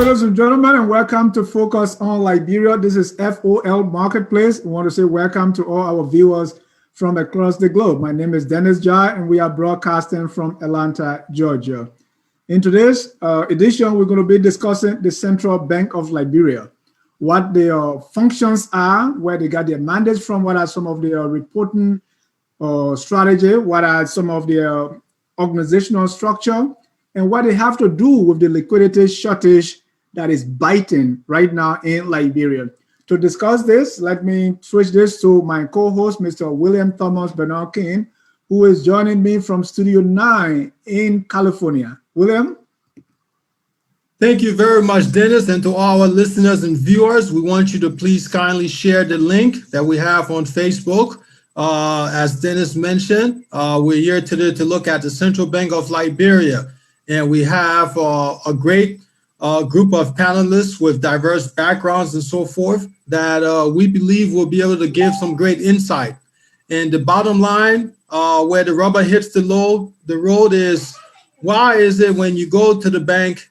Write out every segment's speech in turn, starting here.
ladies and gentlemen, and welcome to Focus on Liberia. This is FOL Marketplace. We want to say welcome to all our viewers from across the globe. My name is Dennis Jai, and we are broadcasting from Atlanta, Georgia. In today's edition, we're going to be discussing the Central Bank of Liberia, what their functions are, where they got their mandates from, what are some of their reporting strategy, what are some of their organizational structure, and what they have to do with the liquidity shortage that is biting right now in Liberia. To discuss this, let me switch this to my co-host, Mr. William Thomas Bernard King, who is joining me from Studio 9 in California. William? Thank you very much, Dennis. And to all our listeners and viewers, we want you to please kindly share the link that we have on Facebook. As Dennis mentioned, we're here today to look at the Central Bank of Liberia. And we have a great group of panelists with diverse backgrounds and so forth that we believe will be able to give some great insight. And the bottom line, where the rubber hits the road is, why is it when you go to the bank,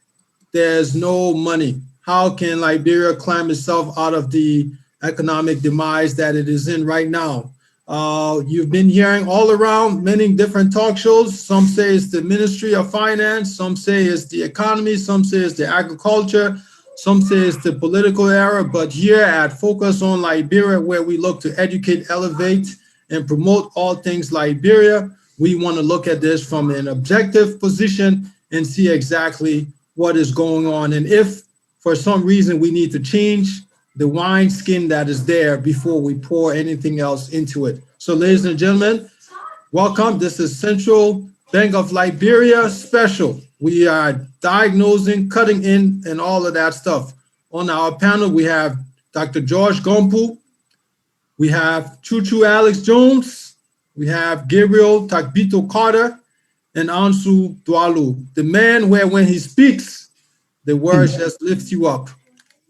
there's no money? How can Liberia climb itself out of the economic demise that it is in right now? You've been hearing all around many different talk shows. Some say it's the Ministry of Finance, some say it's the economy, some say it's the agriculture, some say it's the political era. But here at Focus on Liberia, where we look to educate, elevate, and promote all things Liberia, we want to look at this from an objective position and see exactly what is going on. And if for some reason we need to change the wine skin that is there before we pour anything else into it. So ladies and gentlemen, welcome. This is Central Bank of Liberia special. We are diagnosing, cutting in, and all of that stuff. On our panel, we have Dr. George Gompu, we have Chuchu Alex Jones, we have Gabriel Tagbito Carter, and Ansu Dwalu, the man where when he speaks, the words just lifts you up.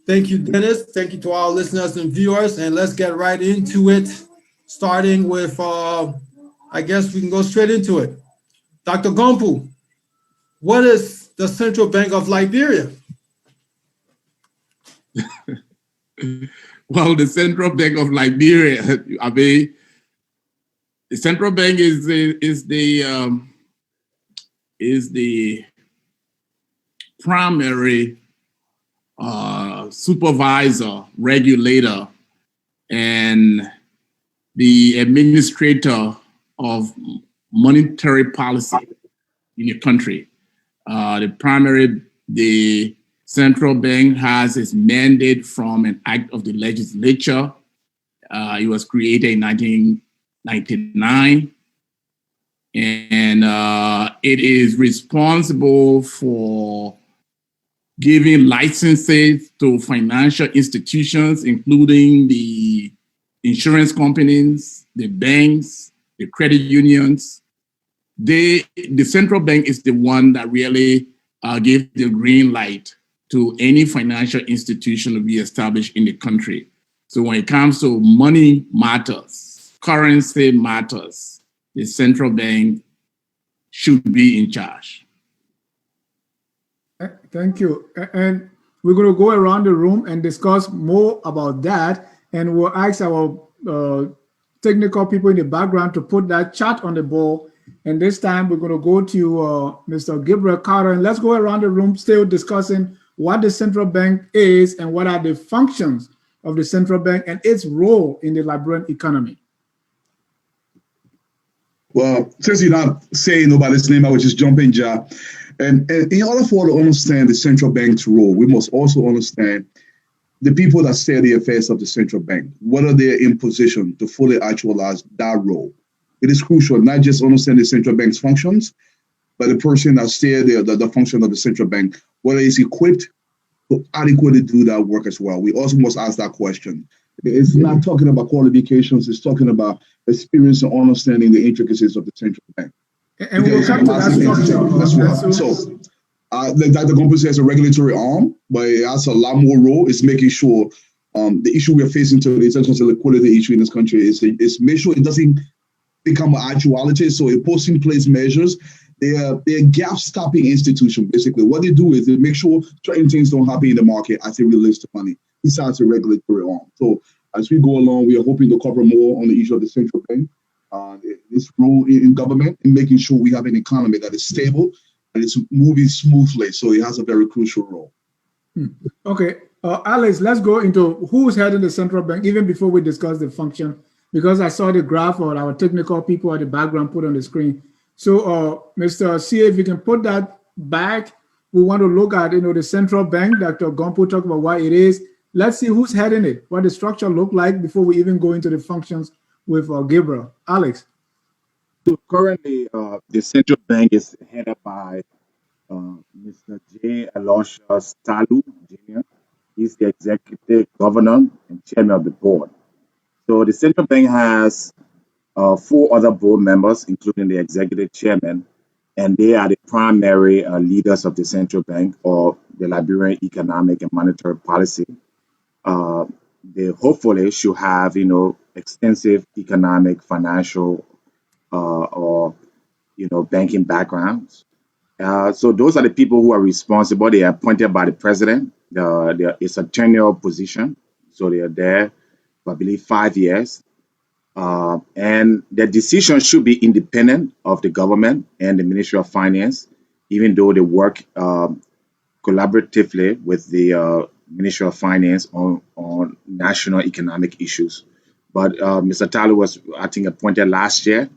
Thank you, Dennis. Thank you to our listeners and viewers. And let's get right into it, starting with, I guess we can go straight into it. Dr. Gompu, what is the Central Bank of Liberia? Well, the Central Bank of Liberia, I mean, the Central Bank is the primary supervisor, regulator, and the administrator of monetary policy in the country. The central bank has its mandate from an act of the legislature. It was created in 1999, and it is responsible for giving licenses to financial institutions, including the insurance companies, the banks, the credit unions. The central bank is the one that really gives the green light to any financial institution to be established in the country. So when it comes to money matters, currency matters, the central bank should be in charge. Thank you. And we're going to go around the room and discuss more about that. And we'll ask our technical people in the background to put that chart on the board. And this time we're going to go to Mr. Gabriel Carter. And let's go around the room still discussing what the central bank is and what are the functions of the central bank and its role in the Liberian economy. Well, since you're not saying nobody's name, I would just jump in, Ja. And in order for us to understand the central bank's role, we must also understand the people that steer the affairs of the central bank, whether they're in position to fully actualize that role. It is crucial not just understand the central bank's functions, but the person that steers the function of the central bank, whether it's equipped to adequately do that work as well. We also must ask that question. It's not talking about qualifications, it's talking about experience and understanding the intricacies of the central bank. And we'll come to that structure. That's right. So, Dr. Gompu says a regulatory arm, but it has a lot more role. It's making sure the issue we're facing today, such as the liquidity issue in this country, is make sure it doesn't become an actuality. So it puts in place measures They're a gap-stopping institution. Basically, what they do is they make sure certain things don't happen in the market as they release the money, besides the regulatory arm. So as we go along, we are hoping to cover more on the issue of the central bank, its role in government, in making sure we have an economy that is stable and it's moving smoothly. So it has a very crucial role. Okay, Alex, let's go into who's heading the central bank, even before we discuss the function, because I saw the graph or our technical people at the background put on the screen. So, Mr. CA, if you can put that back, we want to look at, the central bank. Dr. Gompo talked about why it is. Let's see who's heading it, what the structure look like before we even go into the functions with Gabriel. Alex. So currently, the central bank is headed by Mr. J. Aloysius Talu Jr. He's the executive governor and chairman of the board. So the central bank has 4 other board members, including the executive chairman, and they are the primary leaders of the central bank or the Liberian economic and monetary policy. They hopefully should have, extensive economic, financial, or banking backgrounds. So those are the people who are responsible. They are appointed by the president. It's a tenure position, so they are there for, I believe, 5 years. And their decisions should be independent of the government and the Ministry of Finance, even though they work collaboratively with the Ministry of Finance on national economic issues. But Mr. Talu was, I think, appointed last year.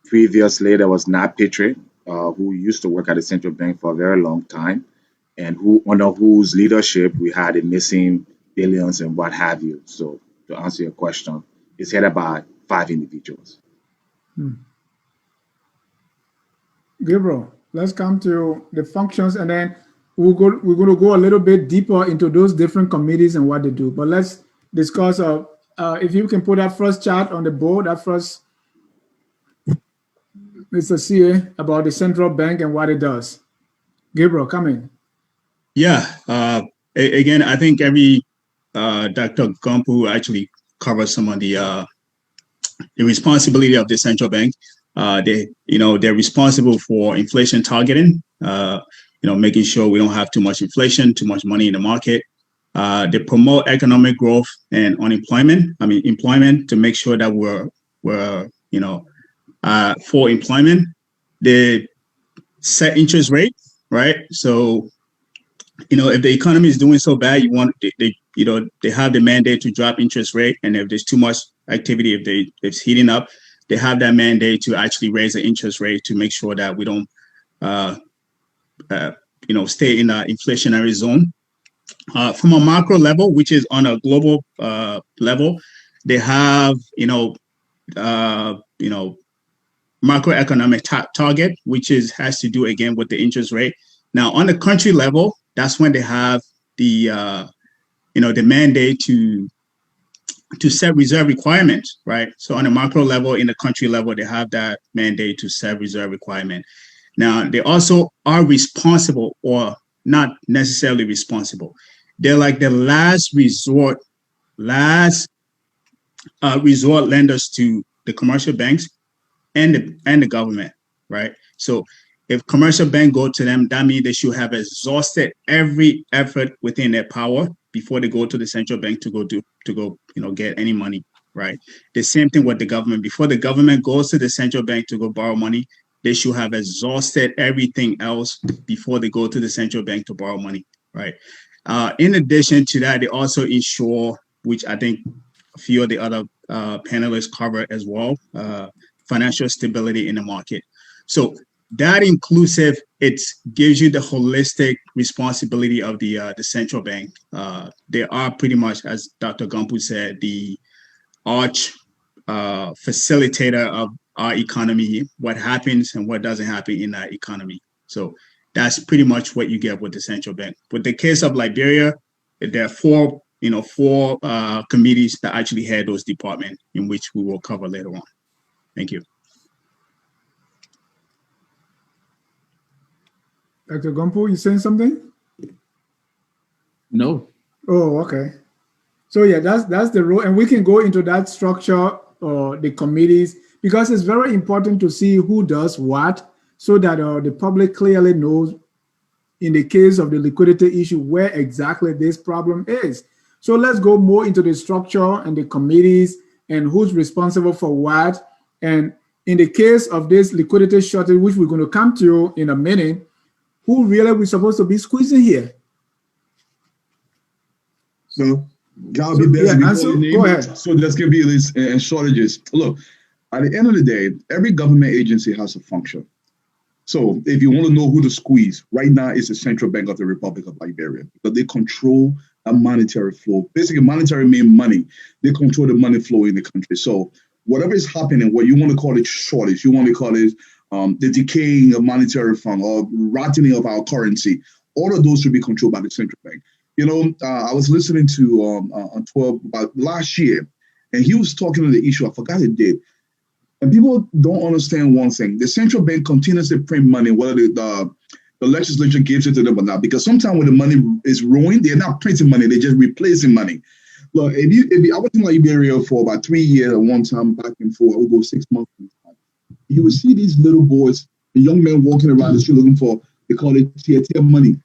Previously, there was Nat Petrie, who used to work at the central bank for a very long time, and under whose leadership we had a missing billions and what have you. So to answer your question, it's headed by 5 individuals. Gabriel, let's come to the functions, and then we're going to go a little bit deeper into those different committees and what they do. But let's discuss, if you can put that first chart on the board, that first, Mr. CA, about the central bank and what it does. Gabriel, come in. Yeah. Again, I think every Dr. Gompo actually covers some of the responsibility of the central bank. They're responsible for inflation targeting. Making sure we don't have too much inflation, too much money in the market. They promote economic growth and employment to make sure that we're for employment. They set interest rate, right? So, if the economy is doing so bad, they have the mandate to drop interest rate, and if there's too much activity, if it's heating up, they have that mandate to actually raise the interest rate to make sure that we don't stay in an inflationary zone. From a macro level, which is on a global level, they have macroeconomic target, which has to do again with the interest rate. Now, on the country level, that's when they have the mandate to set reserve requirements, right? So on the macro level, in the country level, they have that mandate to set reserve requirement. Now, they also are responsible, or not necessarily responsible. They're like the last resort lenders to the commercial banks and the government, right? So if commercial bank go to them, that means they should have exhausted every effort within their power before they go to the central bank to go get any money, right? The same thing with the government. Before the government goes to the central bank to go borrow money, they should have exhausted everything else before they go to the central bank to borrow money, right? In addition to that, they also ensure, which I think a few of the other panelists cover as well, financial stability in the market. So that inclusive, it gives you the holistic responsibility of the central bank. They are pretty much, as Dr. Gompo said, the arch facilitator of our economy, what happens and what doesn't happen in that economy. So that's pretty much what you get with the central bank. With the case of Liberia, there are four committees that actually head those departments, in which we will cover later on. Thank you. Dr. Gompo, you saying something? No. Oh, okay. So yeah, that's the role, and we can go into that structure or the committees, because it's very important to see who does what, so that the public clearly knows, in the case of the liquidity issue, where exactly this problem is. So let's go more into the structure and the committees and who's responsible for what. And in the case of this liquidity shortage, which we're going to come to in a minute, who really we're supposed to be squeezing here? So, I'll be best before you go ahead. So let's give you these shortages. Look, at the end of the day, every government agency has a function. So if you want to know who to squeeze, right now it's the Central Bank of the Republic of Liberia, because they control a monetary flow. Basically, monetary means money. They control the money flow in the country. So whatever is happening, what you want to call it shortage, you want to call it the decaying of monetary fund or rotting of our currency, all of those should be controlled by the Central Bank. You know, I was listening to on 12 about last year, and he was talking on the issue. I forgot the date. And people don't understand one thing. The central bank continues to print money, whether the legislature gives it to them or not, because sometimes when the money is ruined, they're not printing money, they're just replacing money. Look, I was in Liberia for about 3 years at one time, back and forth, I would go 6 months. You would see these little boys, the young men walking around the street looking for, they call it tier money.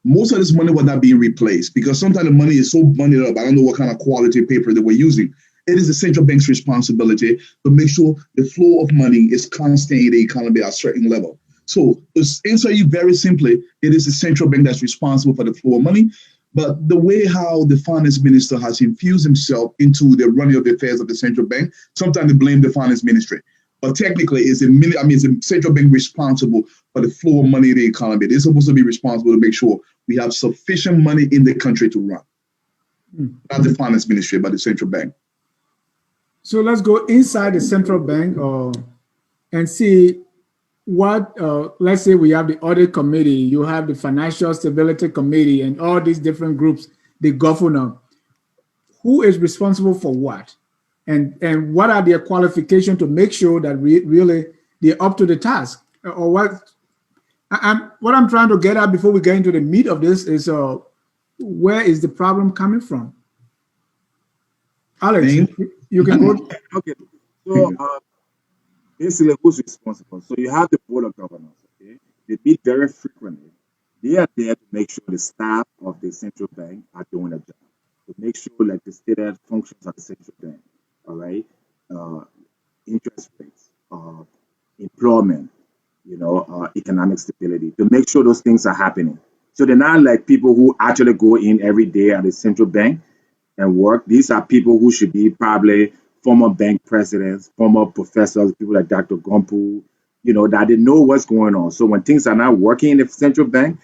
Most of this money was not being replaced because sometimes the money is so bundled up. I don't know what kind of quality paper they were using. It is the central bank's responsibility to make sure the flow of money is constant in the economy at a certain level. So to answer you very simply, it is the central bank that's responsible for the flow of money. But the way how the finance minister has infused himself into the running of the affairs of the central bank, sometimes they blame the finance ministry. But technically, it's the central bank responsible for the flow of money in the economy. They're supposed to be responsible to make sure we have sufficient money in the country to run. Not the finance ministry, but the central bank. So let's go inside the central bank and see what, let's say we have the audit committee, you have the financial stability committee and all these different groups, the governor. Who is responsible for what? And what are their qualifications to make sure that really they're up to the task? Or what I'm trying to get at before we get into the meat of this is where is the problem coming from? Alex, you can go. Okay, so basically, who's responsible? So you have the board of governors. Okay, they meet very frequently. They are there to make sure the staff of the central bank are doing their job, to make sure like the stated functions of the central bank. All right, interest rates, employment, economic stability, to make sure those things are happening. So they're not like people who actually go in every day at the central bank and work. These are people who should be probably former bank presidents, former professors, people like Dr. Gompu, that they know what's going on. So when things are not working in the central bank,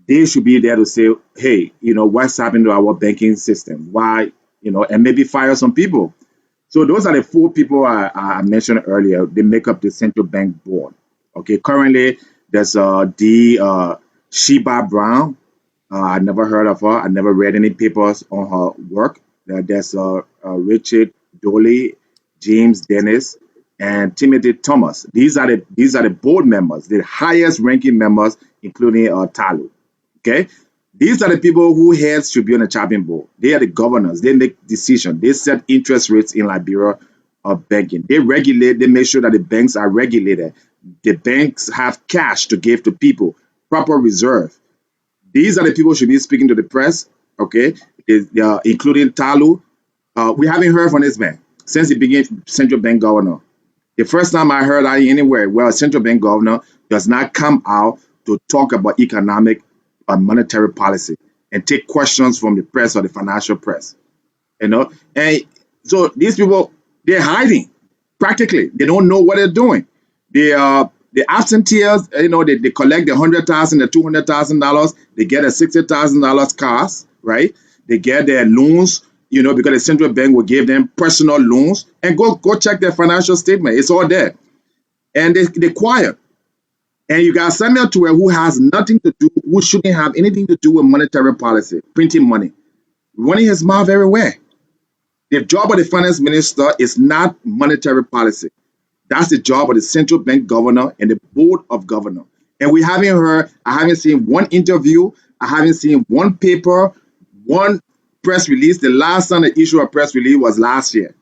they should be there to say, hey, what's happening to our banking system? Why, and maybe fire some people. So those are the 4 people I mentioned earlier. They make up the central bank board. Okay, currently there's Sheba Brown. I never heard of her. I never read any papers on her work. There's Richard Doley, James Dennis, and Timothy Thomas. These are the board members, the highest ranking members, including Talu. Okay, these are the people who heads should be on the chopping board. They are the governors. They make decisions. They set interest rates in Liberia of banking. They regulate. They make sure that the banks are regulated. The banks have cash to give to people, proper reserve. These are the people who should be speaking to the press, okay, including Talu. We haven't heard from this man since he became central bank governor. The first time I heard anywhere where a central bank governor does not come out to talk about economic or monetary policy and take questions from the press or the financial press. And so these people, they're hiding practically. They don't know what they're doing. The absentees, they collect the $100,000, the $200,000. They get a $60,000 cars, right? They get their loans, because the central bank will give them personal loans, and go check their financial statement. It's all there, and they're quiet. And you got Samuel Tuwe, who has nothing to do, who shouldn't have anything to do with monetary policy, printing money, running his mouth everywhere. The job of the finance minister is not monetary policy. That's the job of the central bank governor and the board of governors. And we haven't heard, I haven't seen one interview, I haven't seen one paper, one press release. The last time they issued a press release was last year.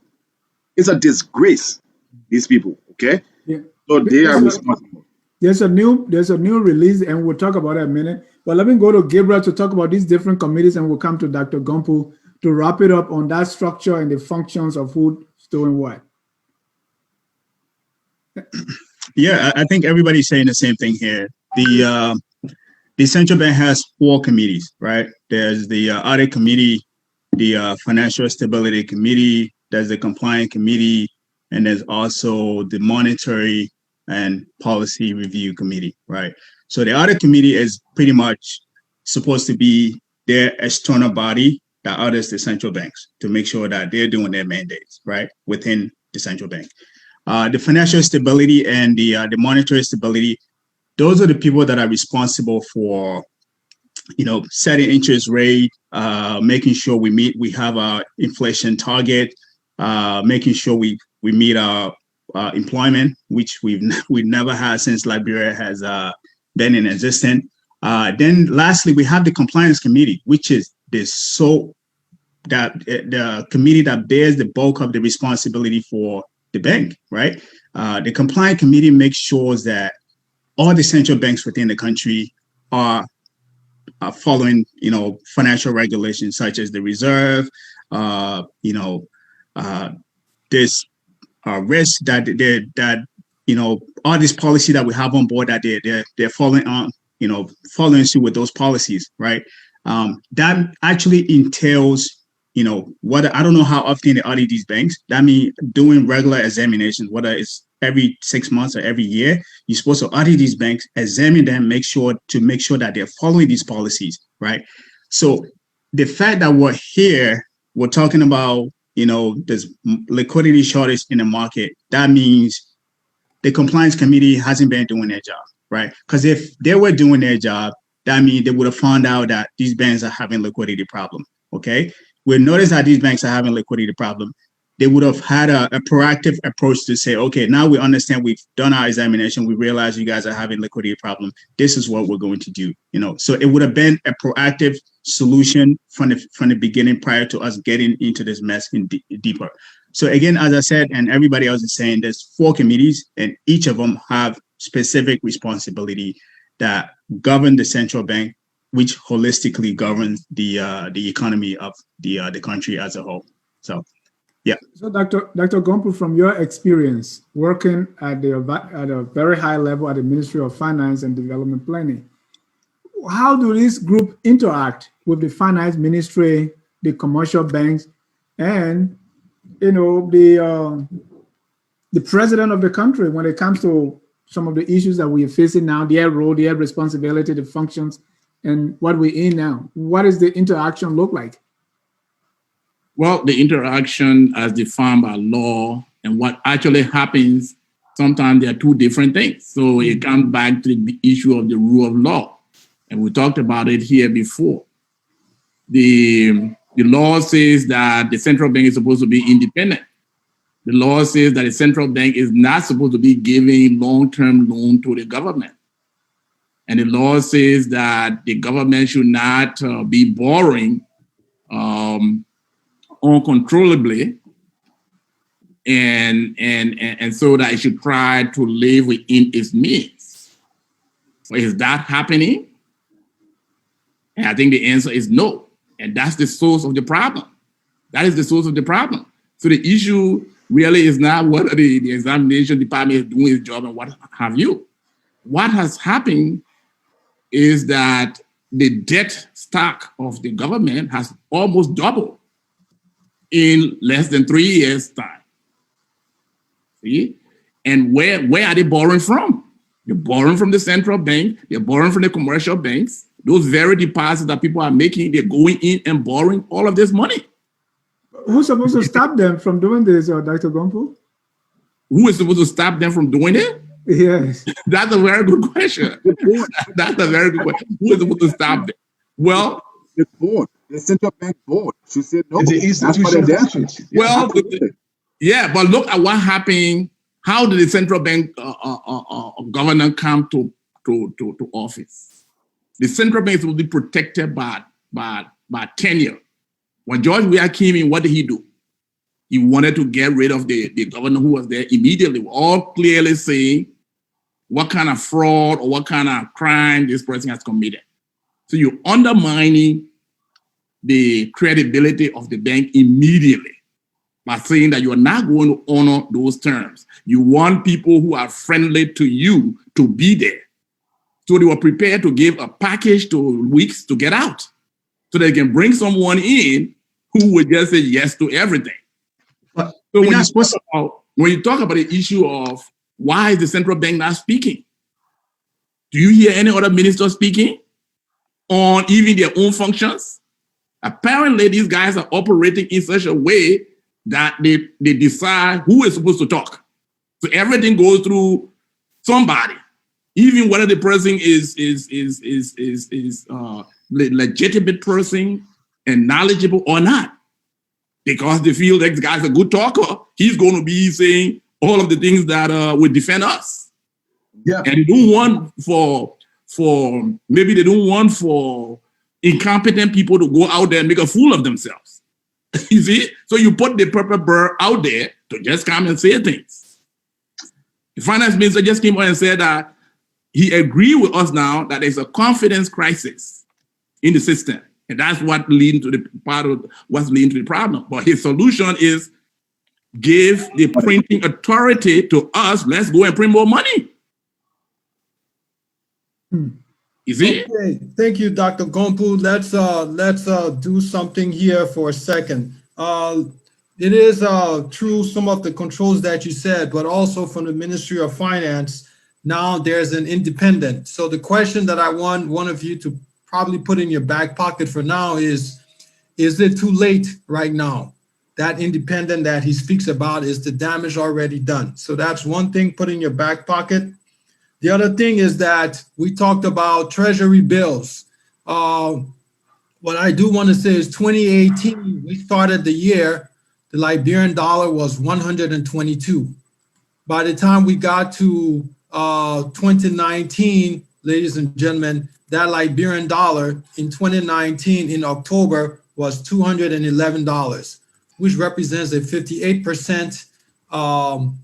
It's a disgrace, these people, okay? Yeah. So they are responsible. There's a new release, and we'll talk about it in a minute. But let me go to Gabriel to talk about these different committees, and we'll come to Dr. Gompo to wrap it up on that structure and the functions of who's doing what. Yeah, I think everybody's saying the same thing here. The central bank has 4 committees, right? There's the audit committee, the financial stability committee, there's the compliance committee, and there's also the monetary and policy review committee, right? So the audit committee is pretty much supposed to be their external body that audits the central banks to make sure that they're doing their mandates, right, within the central bank. The financial stability and the monetary stability, those are the people that are responsible for, setting interest rate, making sure we have our inflation target, making sure we meet our employment, which we've never had since Liberia has been in existence. Then lastly, we have the compliance committee, which is the committee that bears the bulk of the responsibility for the bank, right? The compliance committee makes sure that all the central banks within the country are following, financial regulations such as the reserve, this risk that all this policy that we have on board that they're following on, following suit with those policies, right? That actually entails, I don't know how often they audit these banks. That means doing regular examinations, whether it's every 6 months or every year, you're supposed to audit these banks, examine them, make sure that they're following these policies, right? So the fact that we're talking about, there's liquidity shortage in the market, that means the compliance committee hasn't been doing their job, right? Because if they were doing their job, that means they would have found out that these banks are having liquidity problem, okay? We notice that these banks are having liquidity problem. They would have had a proactive approach to say, okay, now we understand, we've done our examination, we realize you guys are having liquidity problem. This is what we're going to do. So it would have been a proactive solution from the beginning prior to us getting into this mess deeper. So again, as I said, and everybody else is saying, there's 4 committees, and each of them have specific responsibility that govern the central bank, which holistically governs the economy of the country as a whole. So. Yeah. So, Dr. Gompo, from your experience working at a very high level at the Ministry of Finance and Development Planning, how do this group interact with the finance ministry, the commercial banks, and the president of the country when it comes to some of the issues that we are facing now, their role, their responsibility, the functions, and what we're in now? What does the interaction look like? Well, the interaction as defined by law and what actually happens, sometimes they are 2 different things. So it comes back to the issue of the rule of law. And we talked about it here before. The law says that the central bank is supposed to be independent. The law says that the central bank is not supposed to be giving long-term loan to the government. And the law says that the government should not be borrowing uncontrollably, and so that it should try to live within its means. So is that happening? And I think the answer is no. And that's the source of the problem. That is the source of the problem. So the issue really is not whether the examination department is doing its job and what have you. What has happened is that the debt stock of the government has almost doubled in less than 3 years' time. See? And where are they borrowing from? They're borrowing from the central bank, they're borrowing from the commercial banks. Those very deposits that people are making, they're going in and borrowing all of this money. Who's supposed to stop them from doing this, Dr. Gompo? Who is supposed to stop them from doing it? Yes. That's a very good question. That's a very good question. Who is supposed to stop them? Well, the board, the central bank board. She said no. It's the institution. Well, yeah, but look at what happened. How did the central bank governor come to office? The central bank will be protected by tenure. When George Weah came in, what did he do? He wanted to get rid of the governor who was there immediately. All clearly saying what kind of fraud or what kind of crime this person has committed. So you're undermining the credibility of the bank immediately by saying that you are not going to honor those terms. You want people who are friendly to you to be there. So they were prepared to give a package to weeks to get out, so they can bring someone in who would just say yes to everything. But So when you talk about the issue of why is the central bank not speaking, do you hear any other minister speaking on even their own functions? Apparently, these guys are operating in such a way that they decide who is supposed to talk. So everything goes through somebody, even whether the person is legitimate person and knowledgeable or not. Because they feel that the guy's a good talker, he's going to be saying all of the things that would defend us. Yeah. And they don't want for incompetent people to go out there and make a fool of themselves. You see? So you put the purple bird out there to just come and say things. The finance minister just came on and said that he agreed with us now that there's a confidence crisis in the system. And that's what leading to the part of what's leading to the problem. But his solution is give the printing authority to us. Let's go and print more money. You see? Okay, thank you, Dr. Gompu. Let's do something here for a second. It is true some of the controls that you said, but also from the Ministry of Finance, now there's an independent. So the question that I want one of you to probably put in your back pocket for now is it too late right now? That independent that he speaks about, is the damage already done? So that's one thing, put in your back pocket. The other thing is that we talked about treasury bills. What I do want to say is 2018, we started the year, the Liberian dollar was 122. By the time we got to 2019, ladies and gentlemen, that Liberian dollar in 2019 in October was $211, which represents a 58%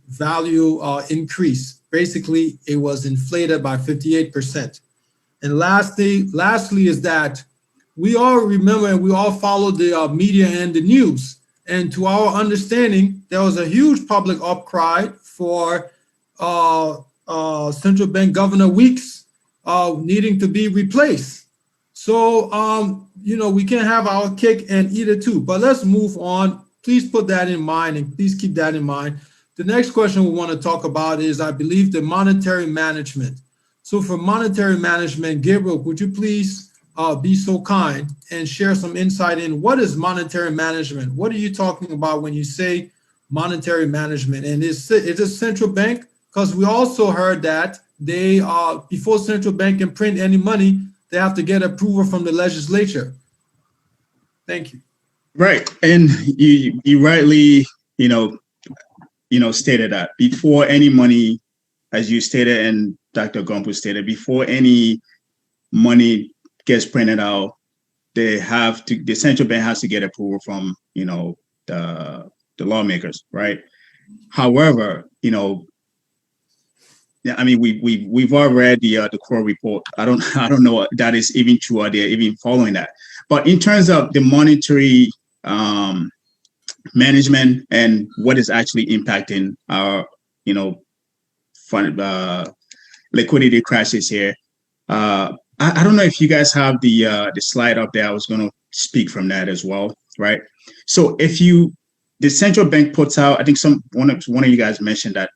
value increase. Basically, it was inflated by 58%. And lastly is that we all remember and we all follow the media and the news. And to our understanding, there was a huge public outcry for central bank Governor Weeks needing to be replaced. So, we can have our cake and eat it too. But let's move on. Please put that in mind and please keep that in mind. The next question we want to talk about is, I believe, the monetary management. So for monetary management, Gabriel, would you please be so kind and share some insight in what is monetary management? What are you talking about when you say monetary management? And is it a central bank? Because we also heard that they before central bank can print any money, they have to get approval from the legislature. Thank you. Right. And you rightly, stated that before any money, as you stated and Dr. Gompu stated, before any money gets printed out, the central bank has to get approval from, the lawmakers, right? However, we've all read the core report. I don't know if that is even true or they're even following that. But in terms of the monetary management and what is actually impacting our, liquidity crisis here, I don't know if you guys have the slide up there. I was going to speak from that as well, right? So the central bank puts out, I think one of you guys mentioned that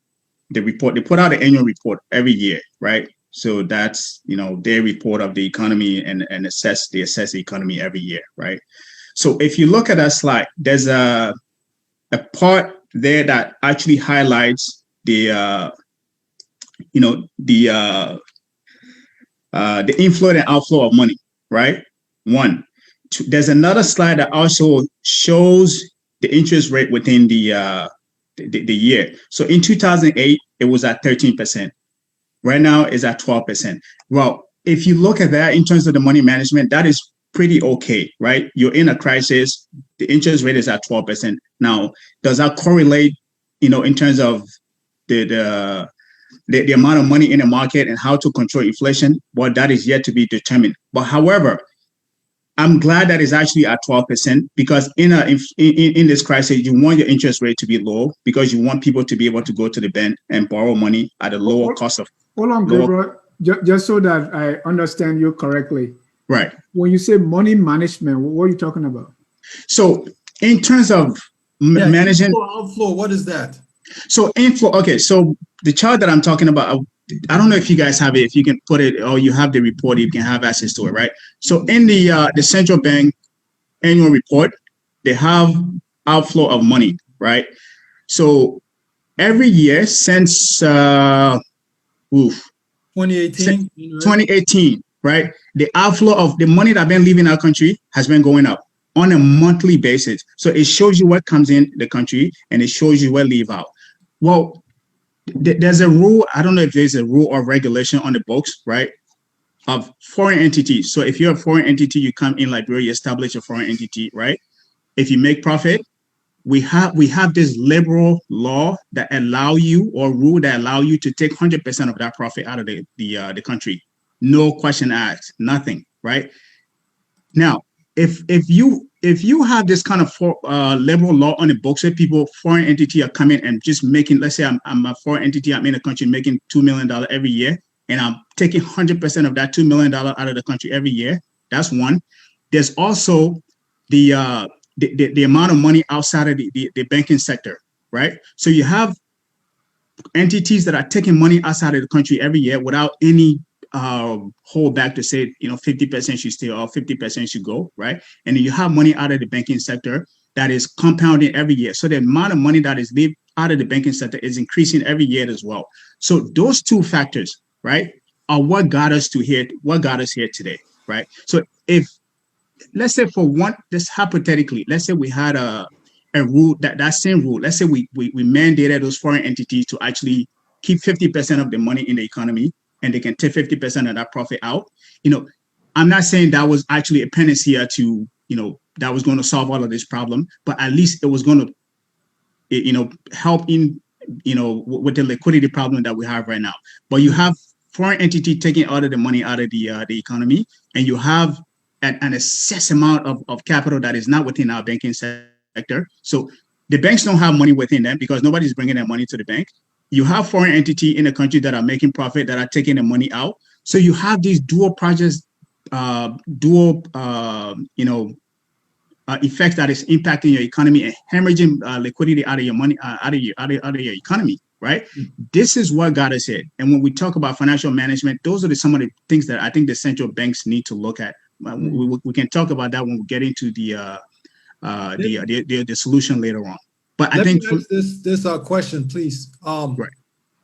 the report, they put out an annual report every year, right? So that's, their report of the economy and assess the economy every year, right? So if you look at that slide, there's a part there that actually highlights the inflow and outflow of money, right? One. Two, there's another slide that also shows the interest rate within the year. So in 2008, it was at 13%. Right now, it's at 12%. Well, if you look at that in terms of the money management, that is pretty okay, right? You're in a crisis. The interest rate is at 12%. Now, does that correlate, in terms of the the amount of money in the market and how to control inflation, well, that is yet to be determined. But however, I'm glad that it's actually at 12% because in this crisis, you want your interest rate to be low because you want people to be able to go to the bank and borrow money at a lower cost of. Hold on, Gabriel, just so that I understand you correctly. Right. When you say money management, what are you talking about? So in terms of managing outflow, what is that? So inflow. Okay, so the chart that I'm talking about, I don't know if you guys have it. If you can put it, or you have the report, you can have access to it, right? So in the central bank annual report, they have outflow of money, right? So every year since 2018, right? The outflow of the money that been leaving our country has been going up on a monthly basis. So it shows you what comes in the country and it shows you what leave out. Well, there's a rule. I don't know if there's a rule or regulation on the books, right, of foreign entities. So if you're a foreign entity, you come in Liberia, you establish a foreign entity, right? If you make profit, we have this liberal law that allow you or rule that allow you to take 100% of that profit out of the country. No question asked, nothing, right? Now, if you have this kind of liberal law on the books where foreign entity are coming and just making, let's say I'm a foreign entity, I'm in a country making $2 million every year, and I'm taking 100% of that $2 million out of the country every year. That's one. There's also the amount of money outside of the banking sector, right? So you have entities that are taking money outside of the country every year without any hold back to say, 50% should stay or 50% should go, right? And then you have money out of the banking sector that is compounding every year. So the amount of money that is leaving out of the banking sector is increasing every year as well. So those two factors, right, are what got us here today, right? So if, let's say just hypothetically, let's say we had a rule, that same rule, let's say we mandated those foreign entities to actually keep 50% of the money in the economy, and they can take 50% of that profit out. I'm not saying that was actually a panacea to, that was going to solve all of this problem, but at least it was going to, help in, with the liquidity problem that we have right now. But you have foreign entity taking all of the money out of the economy, and you have an excess amount of capital that is not within our banking sector. So the banks don't have money within them because nobody's bringing their money to the bank. You have foreign entity in the country that are making profit, that are taking the money out. So you have these dual projects, effects that is impacting your economy and hemorrhaging liquidity out of your money, out of your economy, right? This is what got us here. And when we talk about financial management, those are some of the things that I think the central banks need to look at. We can talk about that when we get into the solution later on. But I think ask this question, please. Right.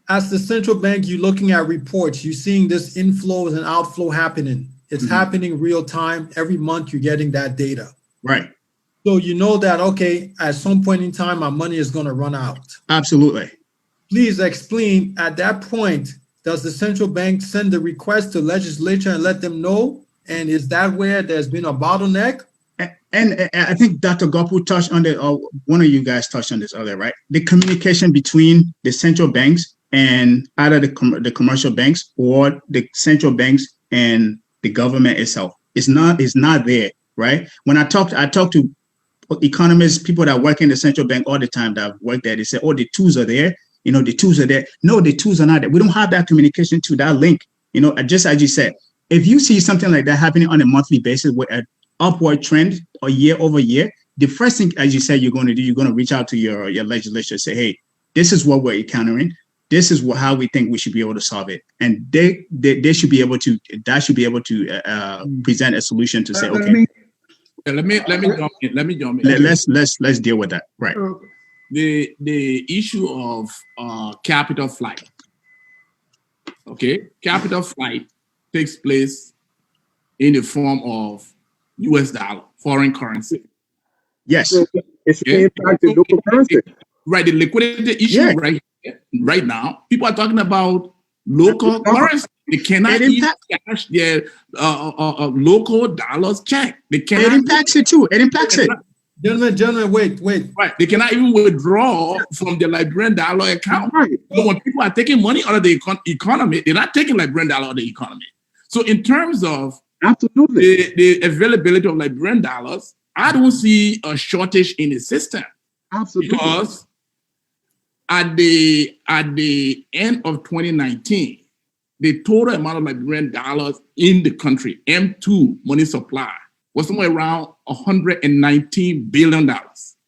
As the central bank, you're looking at reports, you're seeing this inflows and outflow happening. It's happening real time. Every month you're getting that data. Right. So you know that, okay, at some point in time, my money is going to run out. Absolutely. Please explain, at that point, does the central bank send the request to legislature and let them know? And is that where there's been a bottleneck? And I think Dr. Gopu touched on one of you guys touched on this earlier, right? The communication between the central banks and either the commercial banks or the central banks and the government itself is not there, right? When I talk to economists, people that work in the central bank all the time that work there, they say, oh, the tools are there. The tools are there. No, the tools are not there. We don't have that communication to that link. Just as you said, if you see something like that happening on a monthly basis with an upward trend or year over year, the first thing, as you said, you're going to do, you're going to reach out to your legislature, say, hey, this is what we're encountering. This is how we think we should be able to solve it. And they should be able to, present a solution to say, okay. Let me jump in. Let's deal with that. Right. The issue of capital flight. Okay, capital flight takes place in the form of US dollar, foreign currency. Yes. It's impacting local currency. Right, the liquidity issue right now, people are talking about local currency. They cannot even cash their local dollars check. They cannot. It impacts it too. It impacts it. Gentlemen, wait. Right. They cannot even withdraw from the Liberian dollar account. Right. So when people are taking money out of the economy, they're not taking Liberian dollar out of the economy. So in terms of Absolutely. the availability of Liberian dollars, I don't see a shortage in the system. Absolutely. Because at the end of 2019, the total amount of Liberian dollars in the country, M2 money supply, was somewhere around $119 billion.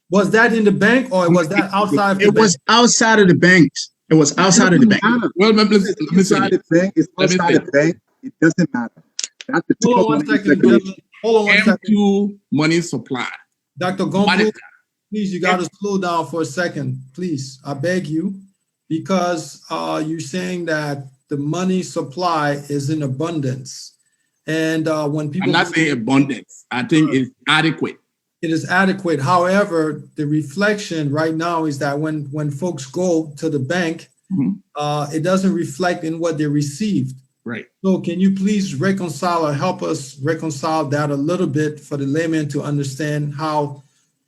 Was that in the bank or was that outside of the bank? It was outside of the banks. It was outside of the bank. Well, let me say Inside the bank, it's outside the bank. It doesn't matter. That's the Hold on one second, gentlemen. Hold on one second. M2 money supply. Dr. Gombu, please, you got to slow down for a second, please. I beg you, because you're saying that the money supply is in abundance. And when people— I'm not saying abundance. I think it's adequate. It is adequate. However, the reflection right now is that when folks go to the bank, it doesn't reflect in what they received. Right. So can you please reconcile or help us reconcile that a little bit for the layman to understand how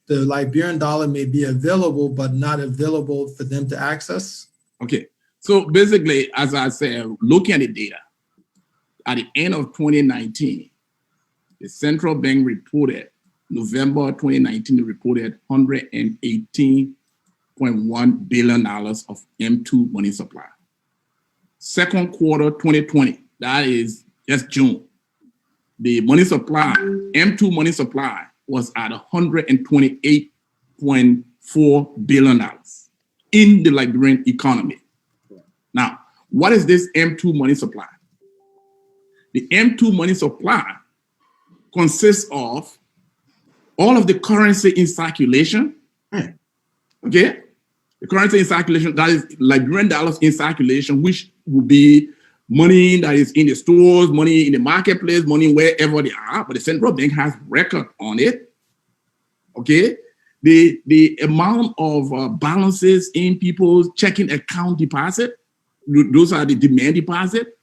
the Liberian dollar may be available, but not available for them to access? Okay. So basically, as I said, looking at the data, at the end of 2019, the central bank reported, November 2019, reported $118.1 billion of M2 money supply. Second quarter 2020, that is just June, the money supply, M2 money supply, was at $128.4 billion in the Liberian economy. Now, what is this M2 money supply? The M2 money supply consists of all of the currency in circulation. Okay? The currency in circulation, that is Liberian dollars in circulation, which will be money that is in the stores, money in the marketplace, money wherever they are, but the central bank has record on it. Okay? The amount of balances in people's checking account deposit, those are the demand deposit.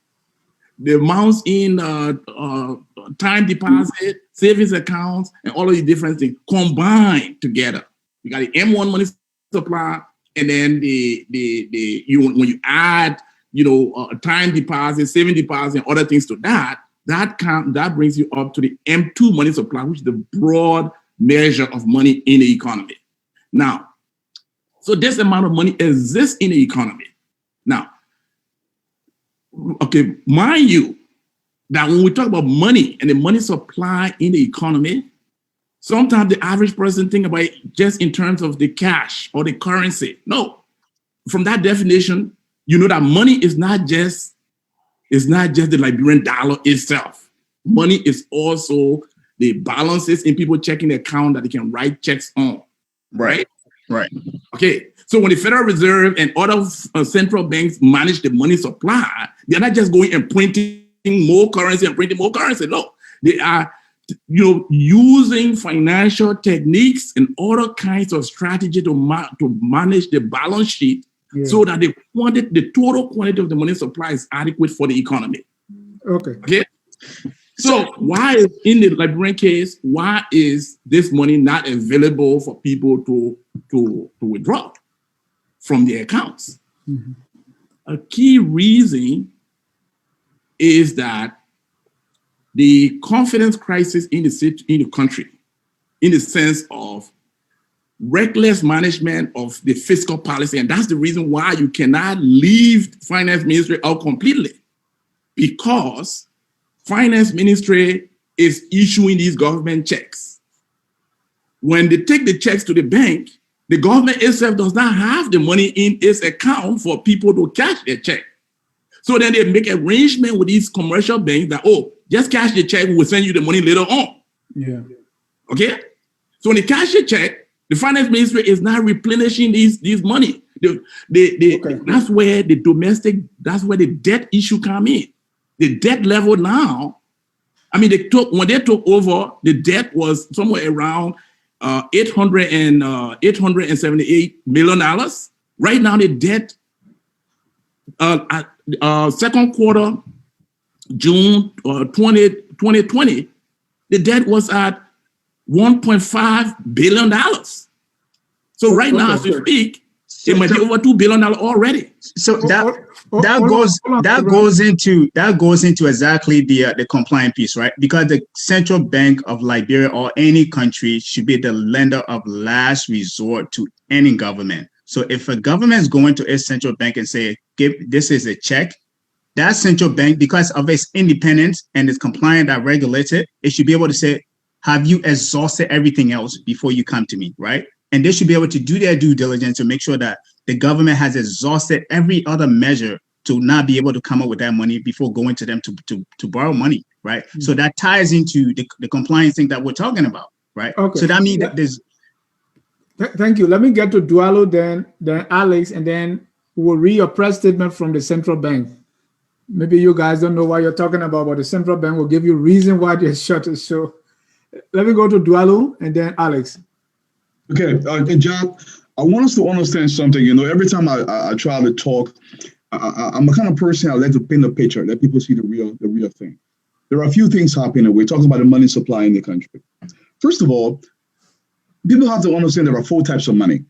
The amounts in time deposit, savings accounts, and all of the different things combined together. You got the M1 money supply, and then when you add time deposit, saving deposit, and other things to that brings you up to the M2 money supply, which is the broad measure of money in the economy. Now, so this amount of money exists in the economy. Now, okay, mind you that when we talk about money and the money supply in the economy, sometimes the average person think about it just in terms of the cash or the currency. No, from that definition, you know that money is not just the Liberian dollar itself. Money is also the balances in people checking the account that they can write checks on. Right? Right. Okay. So when the Federal Reserve and other central banks manage the money supply, they're not just going and printing more currency and printing more currency. No, they are using financial techniques and other kinds of strategy to manage the balance sheet so that the total quantity of the money supply is adequate for the economy. Okay. So why is, in the Liberian case, why is this money not available for people to withdraw from their accounts? A key reason is that the confidence crisis in the country, in the sense of reckless management of the fiscal policy, and that's the reason why you cannot leave finance ministry out completely, because finance ministry is issuing these government checks. When they take the checks to the bank, the government itself does not have the money in its account for people to cash their check. So then they make arrangement with these commercial banks that, just cash the check, we'll send you the money later on. Yeah. Okay? So when they cash the check, the finance ministry is not replenishing these money. That's where the debt issue come in. The debt level now, I mean, when they took over, the debt was somewhere around $878 million. Right now, the debt, second quarter, June 2020, the debt was at $1.5 billion. So right now, as we speak, it might be over $2 billion already. So that goes into exactly the compliant piece, right? Because the Central Bank of Liberia or any country should be the lender of last resort to any government. So if a government is going to its central bank and say, this is a check, that central bank, because of its independence and its compliant that regulates it, it should be able to say, have you exhausted everything else before you come to me, right? And they should be able to do their due diligence to make sure that the government has exhausted every other measure to not be able to come up with that money before going to them to borrow money, right? Mm-hmm. So that ties into the compliance thing that we're talking about, right? Okay. So that means that there's... Thank you. Let me get to Dualo, then Alex, and then we'll read your press statement from the central bank. Maybe you guys don't know what you're talking about, but the central bank will give you reason why they shut it. So let me go to Dualo and then Alex. Okay, John, I want us to understand something. You know, every time I try to talk, I'm the kind of person I like to paint a picture, let people see the real thing. There are a few things happening. We're talking about the money supply in the country. First of all, people have to understand there are 4 types of money.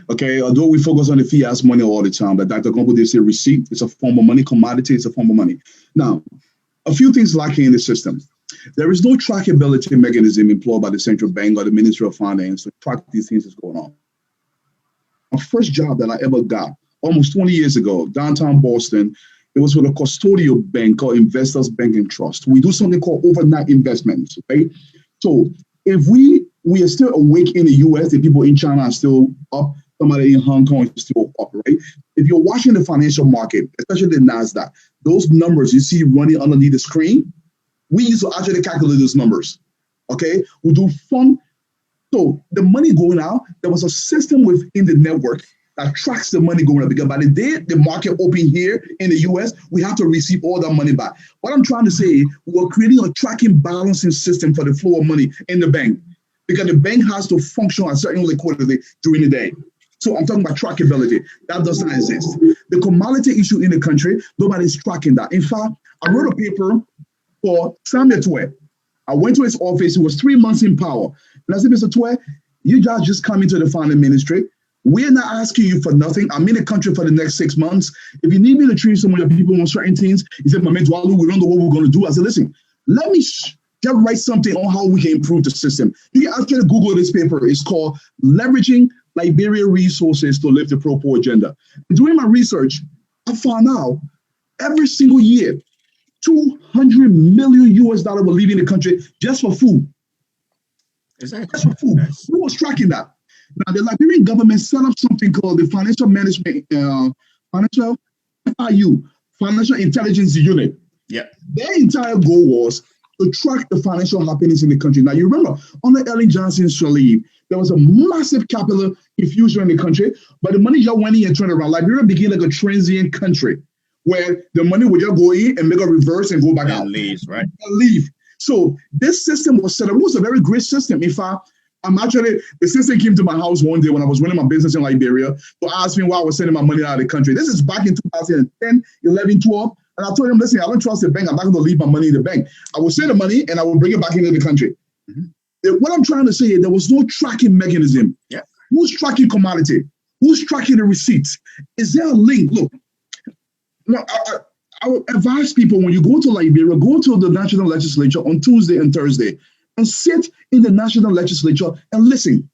Okay, although we focus on the fiat money all the time, but Dr. Gombo, they say receipt, it's a form of money, commodity, it's a form of money. Now, a few things lacking in the system. There is no trackability mechanism employed by the central bank or the Ministry of Finance to track these things that's going on. My first job that I ever got, almost 20 years ago, downtown Boston, it was with a custodial bank called Investors Bank and Trust. We do something called overnight investments, okay? So if we are still awake in the US, the people in China are still up, somebody in Hong Kong is still up, right? If you're watching the financial market, especially the NASDAQ, those numbers you see running underneath the screen, we used to actually calculate those numbers, okay? We do fun. So the money going out, there was a system within the network that tracks the money going out, because by the day the market open here in the US, we have to receive all that money back. What I'm trying to say, we're creating a tracking balancing system for the flow of money in the bank, because the bank has to function at certain liquidity during the day. So I'm talking about trackability. That does not exist. The commodity issue in the country, nobody's tracking that. In fact, I wrote a paper for Samuel Twe. I went to his office. He was 3 months in power. And I said, Mr. Twe, you guys just come into the finance ministry. We're not asking you for nothing. I'm in the country for the next 6 months. If you need me to treat some of your people on certain things, he said, Mame Dwalu, we don't know what we're going to do. I said, listen, let me write something on how we can improve the system. You can actually Google this paper. It's called Leveraging Liberia Resources to Lift the Pro-Poor Agenda. And doing my research, I found out every single year, $200 million US were leaving the country just for food. Exactly. Just for food. Who was tracking that? Now, the Liberian government set up something called the Financial Management, Financial Intelligence Unit. Yeah. Their entire goal was to track the financial happenings in the country. Now, you remember, under Ellen Johnson's leave, there was a massive capital infusion in the country, but the money just went in and turned around. Liberia became like a transient country where the money would just go in and make a reverse and go back out. Leave, right? And leave. So this system was set up. It was a very great system. In fact, the system came to my house one day when I was running my business in Liberia to ask me why I was sending my money out of the country. This is back in 2010, 11, 12. And I told him, listen, I don't trust the bank. I'm not going to leave my money in the bank. I will send the money and I will bring it back into the country. Mm-hmm. What I'm trying to say is there was no tracking mechanism. Yeah. Who's tracking commodity? Who's tracking the receipts? Is there a link? Look, I would advise people, when you go to Liberia, go to the National Legislature on Tuesday and Thursday and sit in the National Legislature and listen.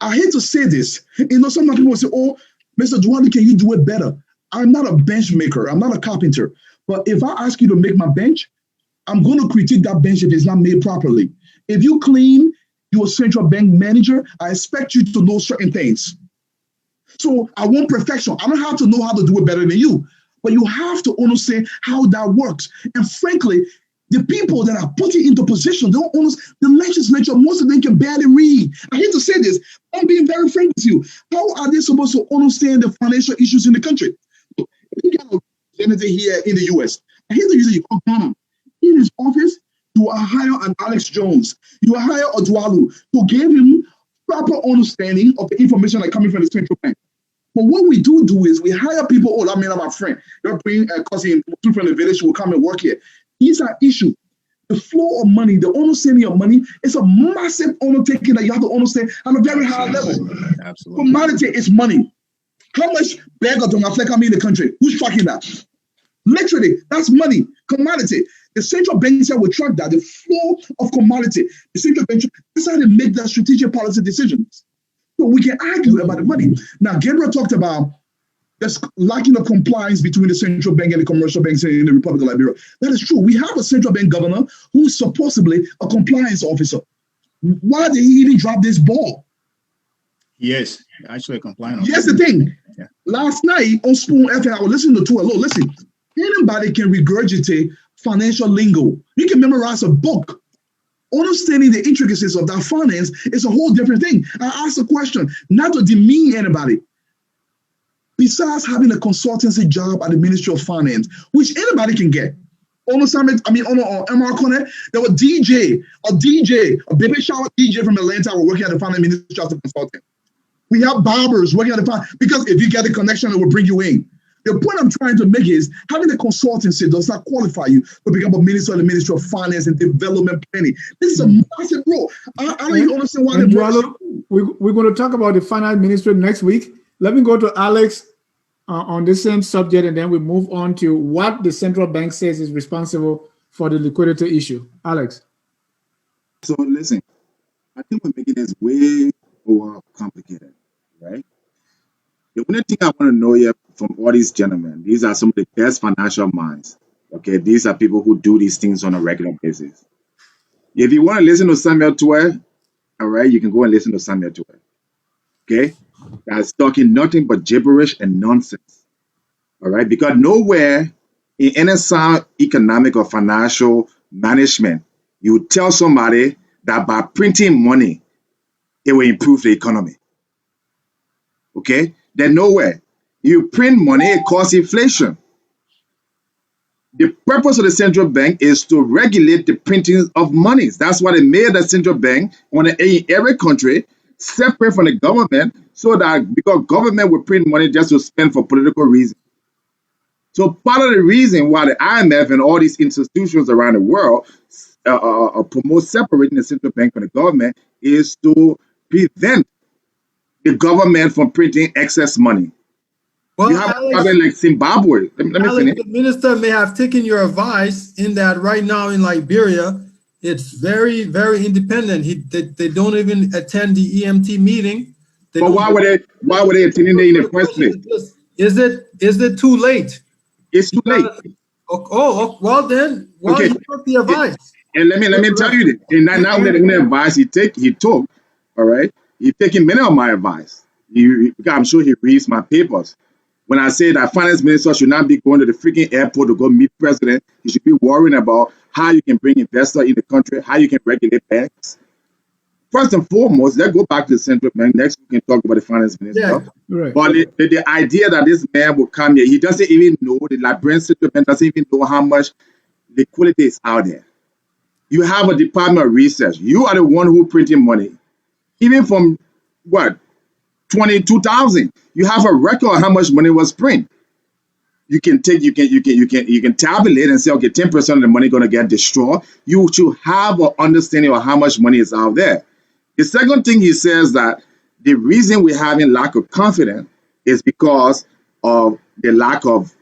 I hate to say this. You know, some people will say, oh, Mr. Duwani, can you do it better? I'm not a bench maker. I'm not a carpenter. But if I ask you to make my bench, I'm going to critique that bench if it's not made properly. If you claim you're a central bank manager, I expect you to know certain things. So I want perfection. I don't have to know how to do it better than you. But you have to understand how that works. And frankly, the people that are put into position, don't understand. The legislature, most of them can barely read. I hate to say this. I'm being very frank with you. How are they supposed to understand the financial issues in the country? If you got a senator here in the US, I hate to use it, Obama, in his office, you will hire an Alex Jones. You will hire a Dwalu to give him proper understanding of the information that coming from the central bank. But what we do is we hire people. Oh, that means I'm a friend. You're bringing a cousin from the village who will come and work here. These are issues. the flow of money, the understanding of money is a massive undertaking that you have to understand at a very high level. Absolutely. Commodity is money. How much bag of Donafle come in the country? Who's tracking that? Literally, that's money, commodity. The central bank will track that, the flow of commodity. The central bank decide to make that strategic policy decisions. So we can argue about the money. Now, Gabriel talked about there's lacking of compliance between the central bank and the commercial banks in the Republic of Liberia. That is true. We have a central bank governor who is supposedly a compliance officer. Why did he even drop this ball? Yes, actually compliant. Here's the thing. Yeah. Last night on Spoon FM, I was listening to Hello. Listen, anybody can regurgitate financial lingo. You can memorize a book. Understanding the intricacies of that finance is a whole different thing. I asked a question, not to demean anybody. Besides having a consultancy job at the Ministry of Finance, which anybody can get. On Summit, on MR Connect, there was a baby shower DJ from Atlanta were working at the Finance Ministry as a consultant. We have barbers working at the finance, because if you get the connection, it will bring you in. The point I'm trying to make is having a consultancy does not qualify you to become a minister of the Ministry of Finance and Development Planning. This is a massive role. I don't even understand why we're going to talk about the finance ministry next week. Let me go to Alex on the same subject, and then we move on to what the central bank says is responsible for the liquidity issue. Alex. So listen, I think we're making this way over complicated, right? The only thing I want to know here from all these gentlemen, these are some of the best financial minds. Okay, these are people who do these things on a regular basis. If you want to listen to Samuel Toure, all right, you can go and listen to Samuel Toure. Okay, that's talking nothing but gibberish and nonsense. All right, because nowhere in any sound economic or financial management, you tell somebody that by printing money, it will improve the economy. Okay, then nowhere. You print money, it causes inflation. The purpose of the central bank is to regulate the printing of monies. That's why they made the central bank in every country separate from the government, so that because government will print money just to spend for political reasons. So part of the reason why the IMF and all these institutions around the world promote separating the central bank from the government is to prevent the government from printing excess money. Well, You have a Alex, problem like Zimbabwe. Let me Alex, finish. the minister may have taken your advice in that right now in Liberia, it's very, very independent. They don't even attend the EMT meeting. But why were they attending there in the first place? Is it too late? It's too late. Well then, Okay. he took the advice. And let me tell you this. And now the advice he took, all right, he's taking many of my advice. I'm sure he reads my papers. When I say that finance minister should not be going to the freaking airport to go meet president, he should be worrying about how you can bring investors in the country, how you can regulate banks. First and foremost, let's go back to the central bank. Next, we can talk about the finance minister. Yeah, right. But the idea that this man will come here, he doesn't even know, the Liberian central bank doesn't even know how much liquidity is out there. You have a department of research. You are the one who printing money. Even from what? 2000, you have a record of how much money was printed. You can tabulate and say, okay, 10% of the money going to get destroyed. You should have an understanding of how much money is out there. The second thing he says that the reason we're having lack of confidence is because of the lack of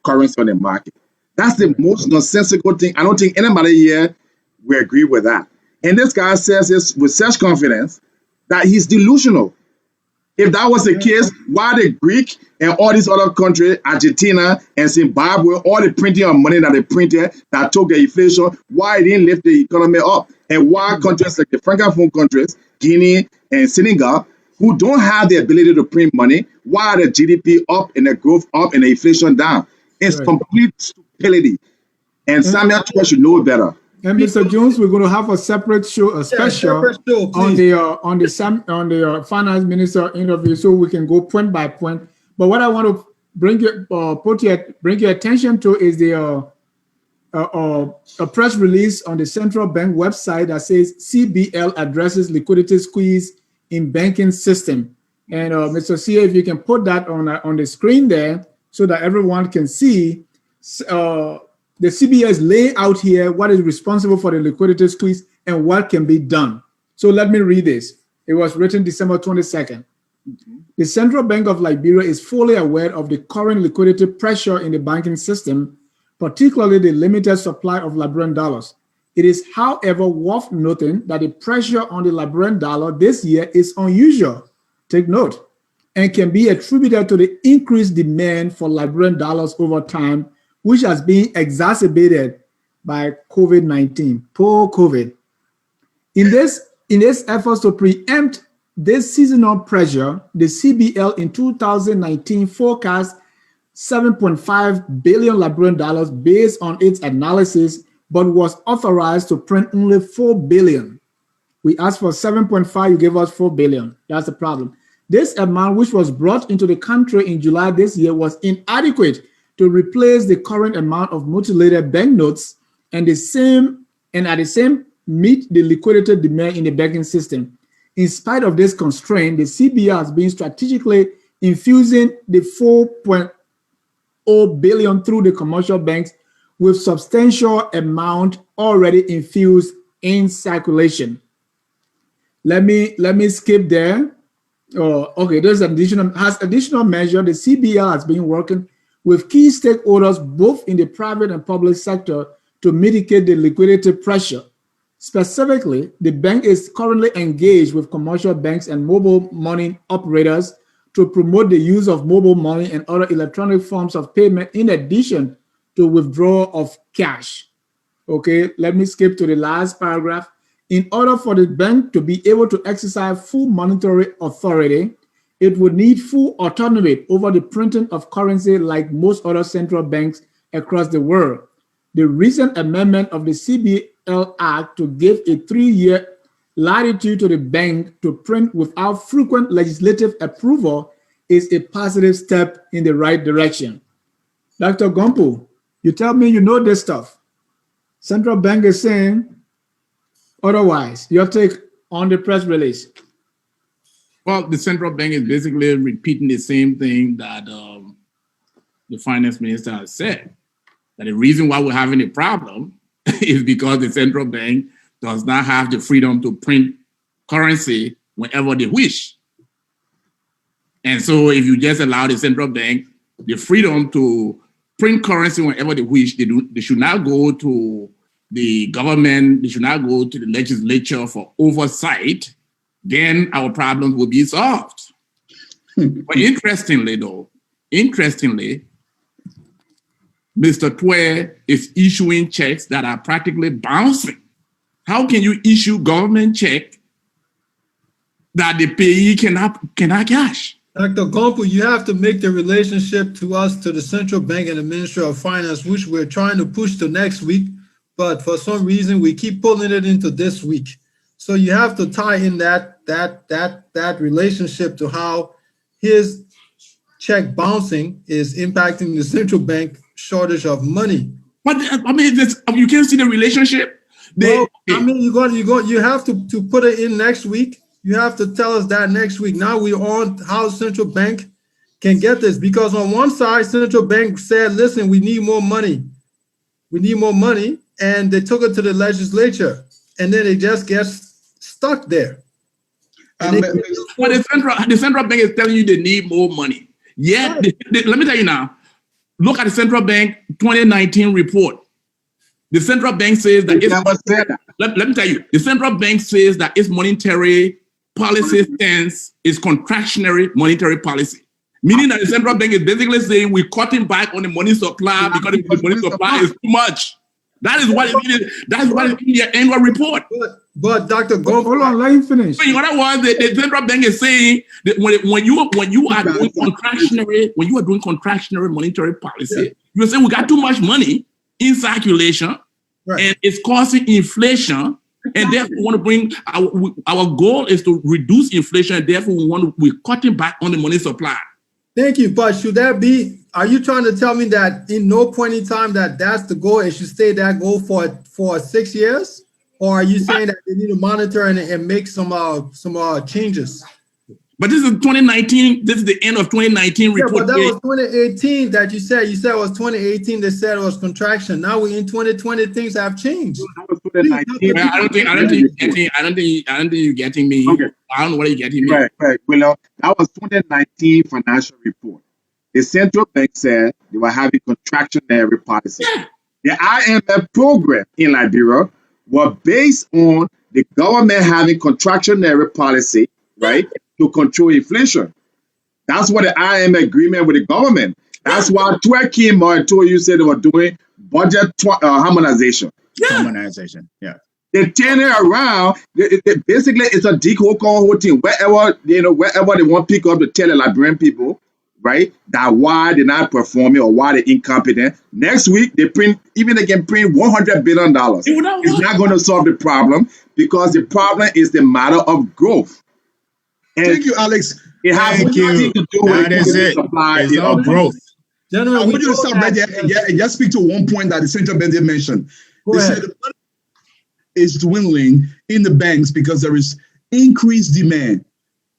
currency on the market. That's the most nonsensical thing. I don't think anybody here will agree with that. And this guy says this with such confidence that he's delusional. If that was the case, why the Greek and all these other countries, Argentina and Zimbabwe, all the printing of money that they printed that took the inflation, why it didn't lift the economy up? And why countries like the Francophone countries, Guinea and Senegal, who don't have the ability to print money, why are the GDP up and the growth up and the inflation down? It's complete stupidity. And Samuel Toure should know better. And Mr. Jones, we're going to have a separate show, a special on the finance minister interview, so we can go point by point. But what I want to bring your attention to is the a press release on the central bank website that says CBL addresses liquidity squeeze in banking system. And Mr. CA, if you can put that on the screen there so that everyone can see. the CBO is laying out here what is responsible for the liquidity squeeze and what can be done. So let me read this. It was written December 22nd. The Central Bank of Liberia is fully aware of the current liquidity pressure in the banking system, particularly the limited supply of Liberian dollars. It is, however, worth noting that the pressure on the Liberian dollar this year is unusual. Take note, and can be attributed to the increased demand for Liberian dollars over time, which has been exacerbated by COVID-19, poor COVID. In this efforts to preempt this seasonal pressure, the CBL in 2019 forecast 7.5 billion Liberian dollars based on its analysis, but was authorized to print only 4 billion. We asked for 7.5, you gave us 4 billion. That's the problem. This amount, which was brought into the country in July this year, was inadequate to replace the current amount of mutilated banknotes and at the same meet the liquidity demand in the banking system. In spite of this constraint, the CBR has been strategically infusing the 4.0 billion through the commercial banks, with substantial amount already infused in circulation. Let me skip there. Okay, there's additional measure. The CBR has been working with key stakeholders both in the private and public sector to mitigate the liquidity pressure. Specifically, the bank is currently engaged with commercial banks and mobile money operators to promote the use of mobile money and other electronic forms of payment in addition to withdrawal of cash. Okay, let me skip to the last paragraph. In order for the bank to be able to exercise full monetary authority, it would need full autonomy over the printing of currency like most other central banks across the world. The recent amendment of the CBL Act to give a 3-year latitude to the bank to print without frequent legislative approval is a positive step in the right direction. Dr. Gompo, you tell me you know this stuff. Central bank is saying otherwise. Your take on the press release? Well, the central bank is basically repeating the same thing that the finance minister has said. That the reason why we're having a problem is because the central bank does not have the freedom to print currency whenever they wish. And so if you just allow the central bank the freedom to print currency whenever they wish, they should not go to the government, they should not go to the legislature for oversight, then our problems will be solved. But interestingly, Mr. Twe is issuing checks that are practically bouncing. How can you issue government check that the payee cannot cash? Dr. Gompo, you have to make the relationship to us, to the central bank and the Ministry of Finance, which we're trying to push to next week, but for some reason we keep pulling it into this week. So you have to tie in that relationship to how his check bouncing is impacting the central bank shortage of money. But I mean, you can't see the relationship. I mean, you have to put it in next week. You have to tell us that next week. Now we're on how central bank can get this, because on one side, central bank said, listen, we need more money. We need more money. And they took it to the legislature, and then it just gets stuck there. But the central bank is telling you they need more money. Yeah, let me tell you now. Look at the central bank 2019 report. The central bank says that let me tell you, the central bank says that its monetary policy stance is contractionary monetary policy, meaning that the central bank is basically saying we're cutting back on the money supply because the money supply is too much. That is what it is. That's what is in their annual report. But Dr. Gompo, hold on, let him finish. So in other words, the central bank is saying that when you are doing contractionary monetary policy, you're saying we got too much money in circulation, right, and it's causing inflation, and therefore we want to bring our goal is to reduce inflation, and therefore we're cutting back on the money supply. Thank you. But should that be? Are you trying to tell me that in no point in time that's the goal? It should stay that goal for 6 years, or are you saying that they need to monitor and make some changes? But this is 2019. This is the end of 2019 Yeah, report. but that was 2018 that you said. You said it was 2018. They said it was contraction. Now we're in 2020. Things have changed. That was 2019. I don't think you're getting me. Okay. I don't know what you're getting me. Right. Well, that was 2019 financial report. The central bank said they were having contractionary policy. Yeah. The IMF program in Liberia was based on the government having contractionary policy, right, to control inflation. That's what the IMF agreement with the government. That's why Twe came out and told you said they were doing budget harmonization. Harmonization. Yeah. They turn it around. Basically, it's a whole thing. Wherever they want to pick up to tell the Liberian people, right, that why they're not performing or why they're incompetent. Next week, they can print $100 billion. It's not going to solve the problem because the problem is the matter of growth. And Thank you, Alex. it has nothing to do with That is it. supply. It's all growth. Gentlemen, I want you to stop right there and just speak to one point that the central bank did mention. They said the money is dwindling in the banks because there is increased demand.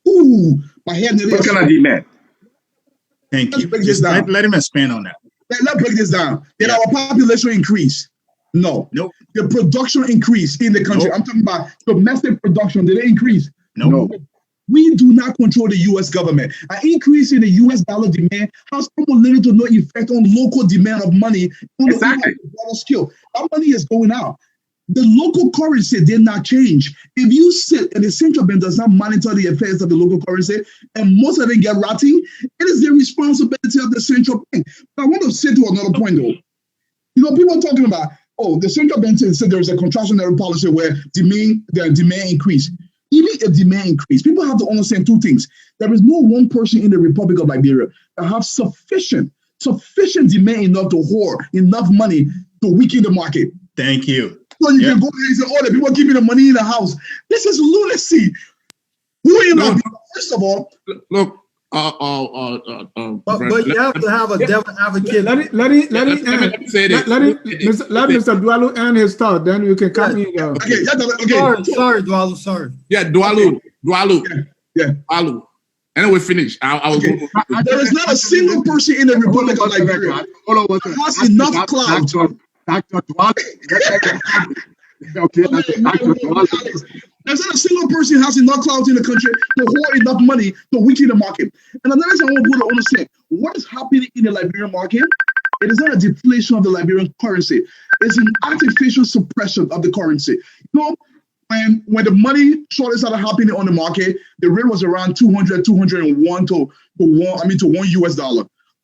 Ooh, my head. What kind of demand? Thank Let's you. break this Just down. let him expand on that. Let's break this down. Did Yeah. our population increase? No. Nope. The production increased in the country. Nope. I'm talking about domestic production. Did it increase? No. We do not control the U.S. government. An increase in the U.S. dollar demand has almost little to no effect on local demand of money on Exactly. the dollar scale. That money is going out. The local currency did not change. If you sit and the central bank does not monitor the affairs of the local currency and most of them get rotting, it is the responsibility of the central bank. But I want to say to another point though. You know, people are talking about, oh, the central bank said there is a contractionary policy where the demand increase. Even if demand increase, people have to understand two things. There is no one person in the Republic of Liberia that have sufficient demand enough to hoard enough money to weaken the market. Thank you. So you can go there and say, oh, the people give me the money in the house. This is lunacy. Who in Liberia, first of all, Look, But you have to have a devil advocate. Let Mr. Dwalu end his thought, then you can come in. okay. Sorry, Dwalu, sorry. Yeah, Dwalu. Yeah. Dwalu. And then we finish. I will Okay. go. There is not a single person in the Republic of Liberia that has enough clout. Dr. Dwale. Okay, Dr. Dwale. There's not a single person has enough clout in the country to hold enough money to weaken the market. And another thing I want people to understand, what is happening in the Liberian market? It is not a deflation of the Liberian currency. It's an artificial suppression of the currency. You know, when the money shortage started happening on the market, the rate was around 201 to $1 US.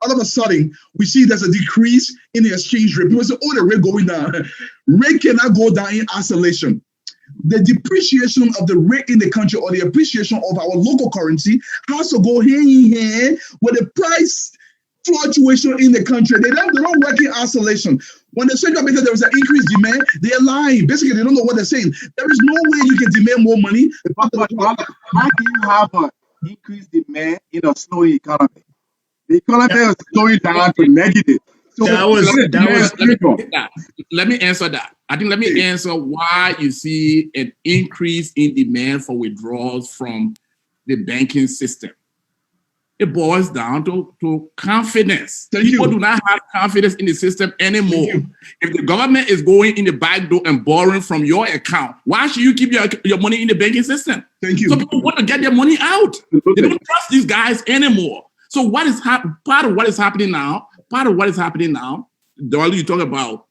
All of a sudden, we see there's a decrease in the exchange rate. People say, oh, the rate going down. Rate cannot go down in isolation. The depreciation of the rate in the country or the appreciation of our local currency has to go hand in hand with the price fluctuation in the country. They don't work in isolation. When the central bank said there was an increased demand, they're lying. Basically, they don't know what they're saying. There is no way you can demand more money. How can you have an increased demand in a slowing economy? The economy is slowing down to negative. So let me answer that. Let me answer why you see an increase in demand for withdrawals from the banking system. It boils down to confidence. People do not have confidence in the system anymore. If the government is going in the back door and borrowing from your account, why should you keep your money in the banking system? Thank you. So people want to get their money out. They don't trust these guys anymore. So what is part of what is happening now? Dolly, you talk about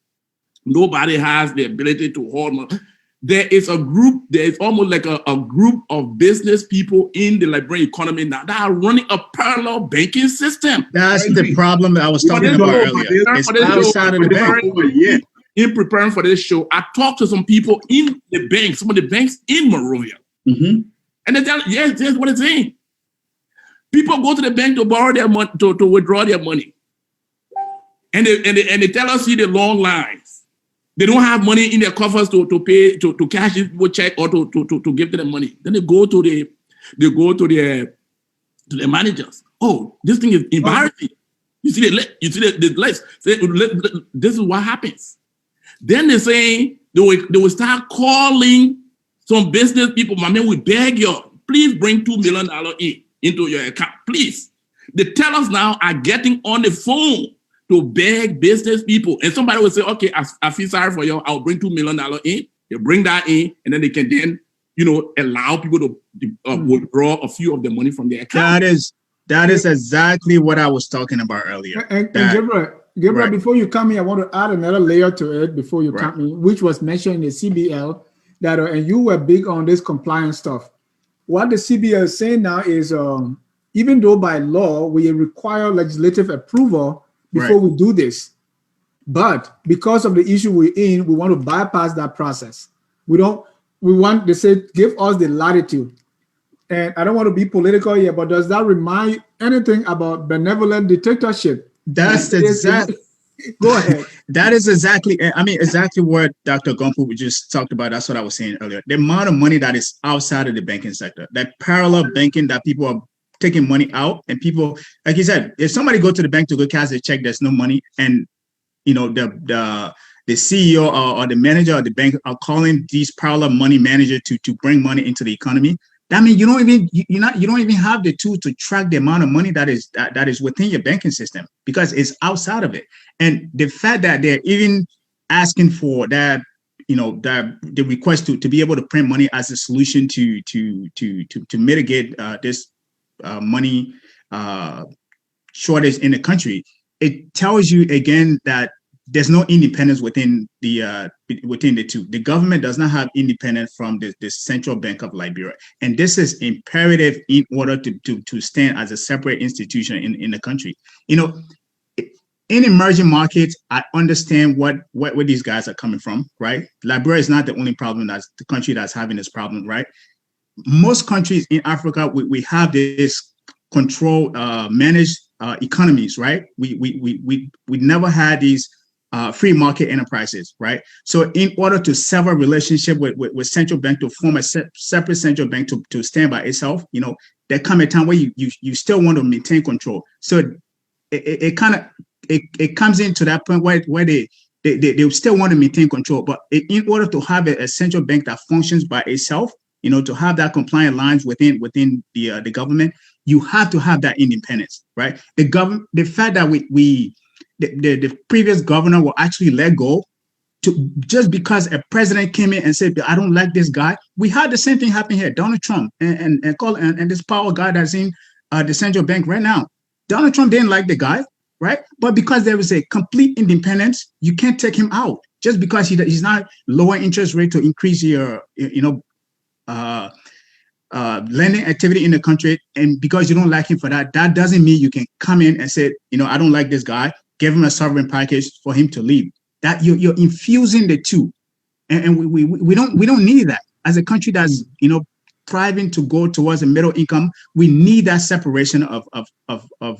nobody has the ability to hold money. There is almost like a group of business people in the Liberian economy now that are running a parallel banking system. That's the problem that I was talking about earlier. It's outside of the bank. In preparing for this show, I talked to some people in the bank, some of the banks in Monrovia. Mm-hmm. And they tell, yes, that's what it's saying. People go to the bank to borrow their money, to withdraw their money. And they tell us, see the long lines. They don't have money in their coffers to pay, to cash it with check or to give them the money. Then they go to the managers. Oh, this thing is embarrassing. You see the list. This is what happens. Then they say they will start calling some business people. My man, we beg you, please bring $2 million in. into your account. Please. The tellers now are getting on the phone to beg business people. And somebody will say, okay, I feel sorry for you. I'll bring $2 million in. They bring that in, and then they can then, allow people to withdraw a few of the money from their account. That is exactly what I was talking about earlier. And Gabriel, right. Before you come here, I want to add another layer to it before you come in, which was mentioned in the CBL, that and you were big on this compliance stuff. What the CBL is saying now is, even though by law we require legislative approval before we do this, but because of the issue we're in, we want to bypass that process. We want, they say, give us the latitude. And I don't want to be political here, but does that remind anything about benevolent dictatorship? That's exactly. Go ahead. That is exactly what Dr. Gumpu just talked about. That's what I was saying earlier. The amount of money that is outside of the banking sector, that parallel banking that people are taking money out, and people, like you said, if somebody go to the bank to go cash a check, there's no money, and the CEO or the manager of the bank are calling these parallel money managers to bring money into the economy. That means you don't even have the tool to track the amount of money that is within your banking system, because it's outside of it. And the fact that they're even asking for that, the request to be able to print money as a solution to mitigate this money shortage in the country, it tells you again that there's no independence within the two. The government does not have independence from the Central Bank of Liberia, and this is imperative in order to stand as a separate institution in the country. In emerging markets, I understand where these guys are coming from, right? Liberia is not the only problem. That's the country that's having this problem, right? Most countries in Africa, we have this controlled, managed economies, right? We never had these free market enterprises, right? So in order to sever relationship with central bank, to form a separate central bank to stand by itself, there come a time where you still want to maintain control. So it comes into that point where they still want to maintain control, but in order to have a central bank that functions by itself, to have that compliant lines within the government, you have to have that independence, right? The fact that the previous governor will actually let go just because a president came in and said, I don't like this guy. We had the same thing happen here. Donald Trump and this power guy that's in the central bank right now. Donald Trump didn't like the guy, right? But because there is a complete independence, you can't take him out just because he's not lower interest rate to increase your, lending activity in the country. And because you don't like him for that doesn't mean you can come in and say, I don't like this guy, give him a sovereign package for him to leave. That you're infusing the two, and we don't need that as a country that's thriving to go towards a middle income. We need that separation of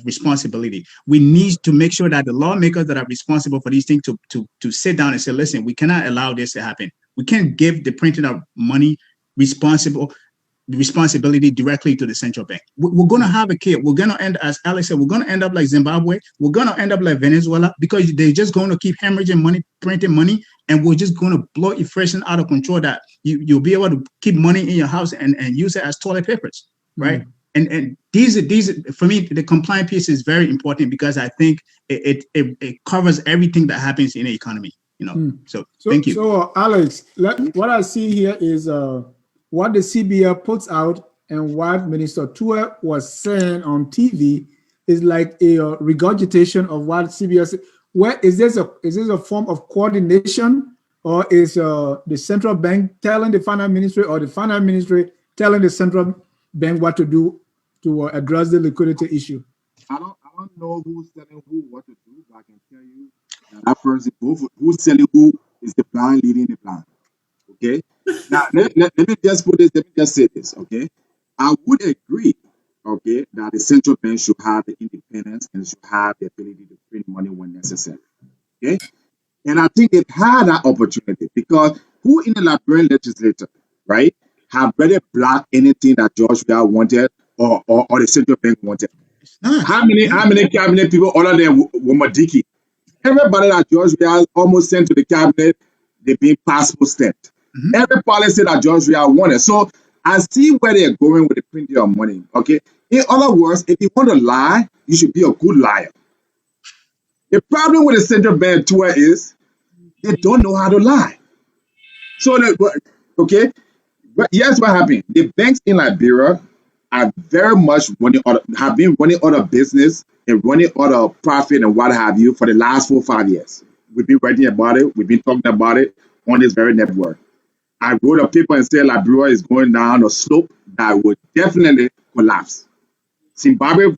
responsibility. We need to make sure that the lawmakers that are responsible for these things to sit down and say, listen, we cannot allow this to happen. We can't give the printing of money responsibility directly to the central bank. We're going to have a kid. We're going to end, as Alex said, we're going to end up like Zimbabwe. We're going to end up like Venezuela, because they're just going to keep hemorrhaging money, printing money, and we're just going to blow inflation out of control, that you'll be able to keep money in your house and use it as toilet papers, right? Mm-hmm. And these for me, the compliant piece is very important, because I think it covers everything that happens in the economy, So thank you. So Alex, what I see here is what the CBL puts out and what Minister Tua was saying on TV is like a regurgitation of what CBL said. Where is this a form of coordination, or is the central bank telling the finance ministry, or the finance ministry telling the central bank what to do to address the liquidity issue? I don't know who's telling who what to do, but I can tell you that person who's telling who is the blind leading the blind. Okay. Now let me just put this. Let me just say this. Okay. I would agree. Okay, that the central bank should have the independence and should have the ability to print money when necessary. Okay. And I think it had that opportunity, because who in the Liberian legislature, right, have better blocked anything that George Weah wanted or the central bank wanted? How many cabinet people other than Womadiki? Everybody that George Weah almost sent to the cabinet, they've been passport stamped. Mm-hmm. Every policy that George Weah wanted. So I see where they're going with the printing of money. Okay. In other words, if you want to lie, you should be a good liar. The problem with the central bank tour is they don't know how to lie. So, okay, but here's what happened. The banks in Liberia are very much have been running out of business and running out of profit and what have you for the last 4 or 5 years. We've been writing about it. We've been talking about it on this very network. I wrote a paper and said Liberia is going down a slope that would definitely collapse. Zimbabwe,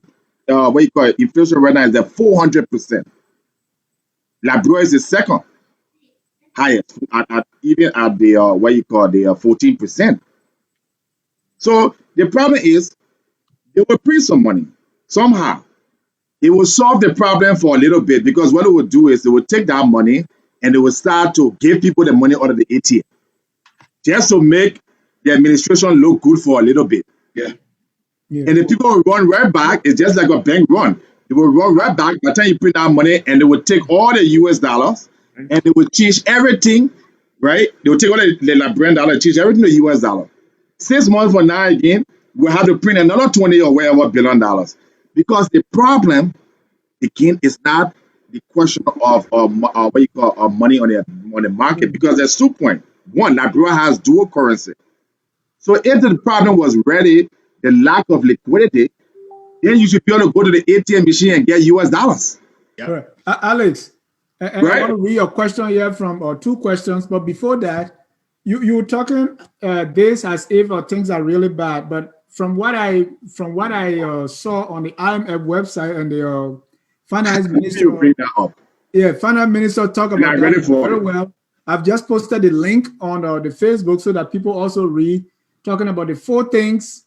inflation right now is at 400%. Liberia is the second highest, even at the 14%. So the problem is they will print some money somehow. It will solve the problem for a little bit because what it will do is they will take that money and they will start to give people the money out of the ATM just to make the administration look good for a little bit. Yeah. And the people will run right back. It's just like a bank run. They will run right back by the time you print that money and they will take all the US dollars and they will change everything, right? They will take all the Liberian dollar and change everything to US dollar. 6 months from now again, we'll have to print another 20 or whatever billion dollars. Because the problem, again, is not the question of money on the market. Because there's 2 points. One, Liberia has dual currency. So if the problem was really the lack of liquidity, then you should be able to go to the ATM machine and get US dollars. Yeah. Right. Alex, and right. I want to read a question here from 2 questions. But before that, you were talking this as if things are really bad. But from what I saw on the IMF website and the finance minister, finance minister talk about that very well. I've just posted the link on the Facebook so that people also read, talking about the 4 things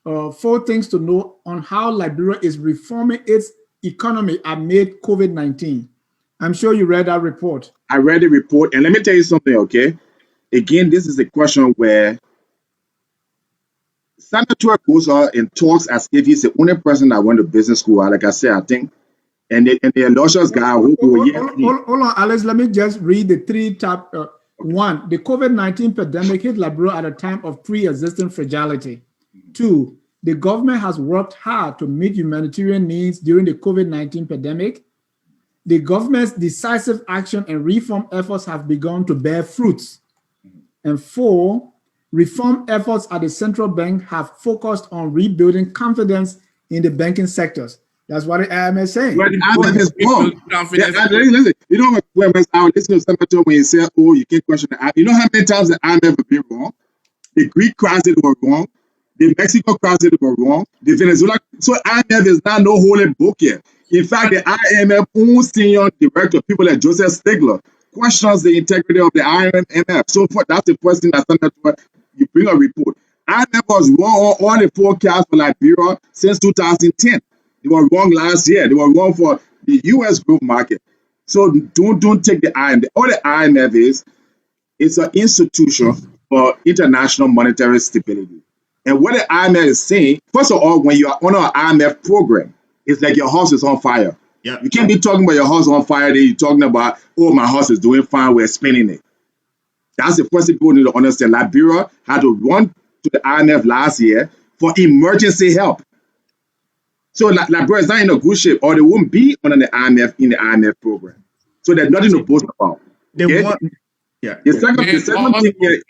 to know on how Liberia is reforming its economy amid COVID-19. I'm sure you read that report. I read the report, and let me tell you something, okay? Again, this is a question where Senator goes on and talks as if he's the only person that went to business school. Like I said, I think, and the illustrious guy who hold on, Alex. Let me just read the 3 top. 1, the COVID-19 pandemic hit Liberia at a time of pre-existing fragility. 2, the government has worked hard to meet humanitarian needs during the COVID-19 pandemic. The government's decisive action and reform efforts have begun to bear fruits. And 4, reform efforts at the central bank have focused on rebuilding confidence in the banking sectors. That's what the IMF is saying. But the IMF is wrong. Listen, you know when I listen to Senator when he said, "Oh, you can't question the IMF." You know how many times the IMF have been wrong? The Greek crisis was wrong. The Mexico crisis was wrong. The Venezuela. So IMF is not no holy book here. In fact, the IMF own senior director, people like Joseph Stigler, questions the integrity of the IMF. So that's the first thing that Senator, you bring a report. IMF was wrong on all the forecasts for Liberia since 2010. They were wrong last year. They were wrong for the U.S. growth market. So don't take the IMF. All the IMF is, it's an institution for international monetary stability. And what the IMF is saying, first of all, when you are on an IMF program, it's like your house is on fire. Yeah. You can't be talking about your house on fire. Then you're talking about, oh, my house is doing fine. We're spinning it. That's the first thing people need to understand. Liberia had to run to the IMF last year for emergency help. So Liberia is not in a good shape, or they won't be on the IMF in the IMF program. So there's nothing to boast about. Okay? The second thing here.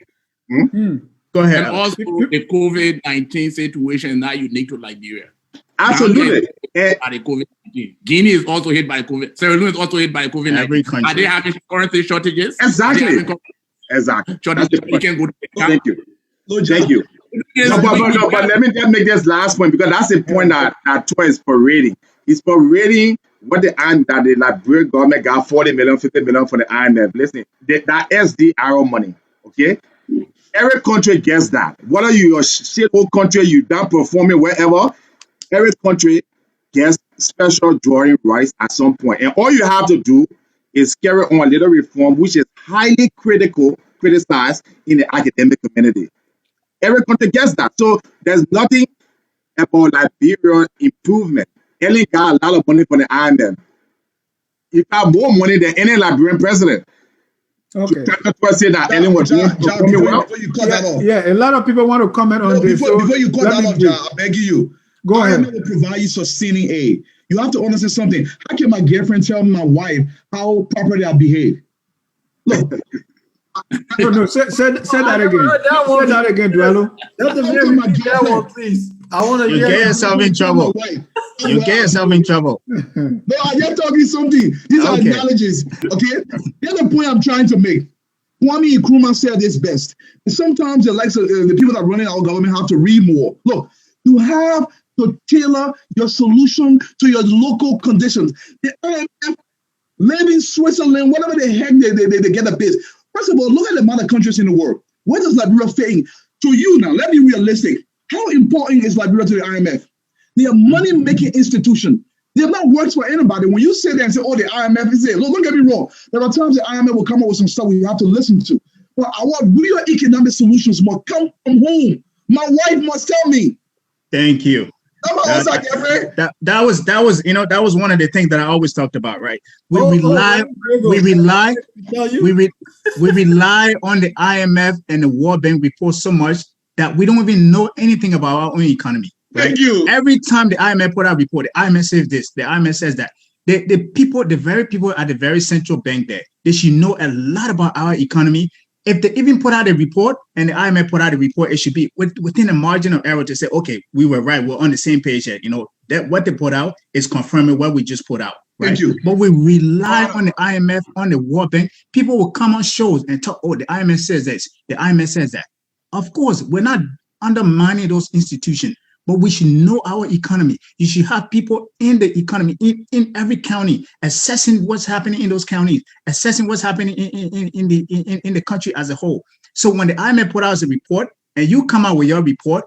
Go ahead. And also the COVID-19 situation is not unique to Liberia. Absolutely. By the COVID-19. Guinea is also hit by COVID. Sierra Leone is also hit by COVID-19. Every country. Are they having currency shortages? Exactly. Shortages. We can go to Thank you. Thank you. But let me just make this last point, because that's the point that Toy is parading. He's parading what the Liberian government got 40 million, 50 million for the IMF. Listen, that SDR money, okay? Every country gets that. Whether you're a shithole country, you're not performing wherever, every country gets special drawing rights at some point. And all you have to do is carry on a little reform, which is highly criticized in the academic community. Every country gets that. So there's nothing about Liberia improvement. Ellen got a lot of money from the IMF. He got more money than any Liberian president. Okay. Say that Ellen was doing before you cut that off. Yeah, a lot of people want to comment on this. Before you cut that off, John, I'm begging you. Go ahead. IMF will provide you sustaining aid. You have to understand something. How can my girlfriend tell my wife how properly I behave? Look. No, say that again. Say that again, Dwello. That's a very that one, please. I want to You hear get yourself in trouble. You get yourself in trouble. No, I'm just talking something. These are analogies, okay? Here's the point I'm trying to make. Kwame Nkrumah said this best. Sometimes the likes of the people that are running our government have to read more. Look, you have to tailor your solution to your local conditions. The IMF, maybe in Switzerland, whatever the heck they get a base. First of all, look at the amount of countries in the world. Where does Liberia fit in? To you now, let me be realistic. How important is Liberia to the IMF? They are money-making institution. They have not worked for anybody. When you sit there and say, oh, the IMF is there. Look, don't get me wrong. There are times the IMF will come up with some stuff we have to listen to. But our real economic solutions must come from home. My wife must tell me. Thank you. That was one of the things that I always talked about, right? We rely on the IMF and the World Bank report so much that we don't even know anything about our own economy. Right? Thank you. Every time the IMF put out a report, the IMF says this, the IMF says that. The very people at the very central bank there, they should know a lot about our economy. If they even put out a report and the IMF put out a report, it should be within a margin of error to say, okay, we were right. We're on the same page here. You know, that what they put out is confirming what we just put out. Right? Thank you. But we rely on the IMF, on the World Bank. People will come on shows and talk, oh, the IMF says this, the IMF says that. Of course, we're not undermining those institutions, but we should know our economy. You should have people in the economy, in every county, assessing what's happening in those counties, assessing what's happening in the country as a whole. So when the IMF put out a report and you come out with your report,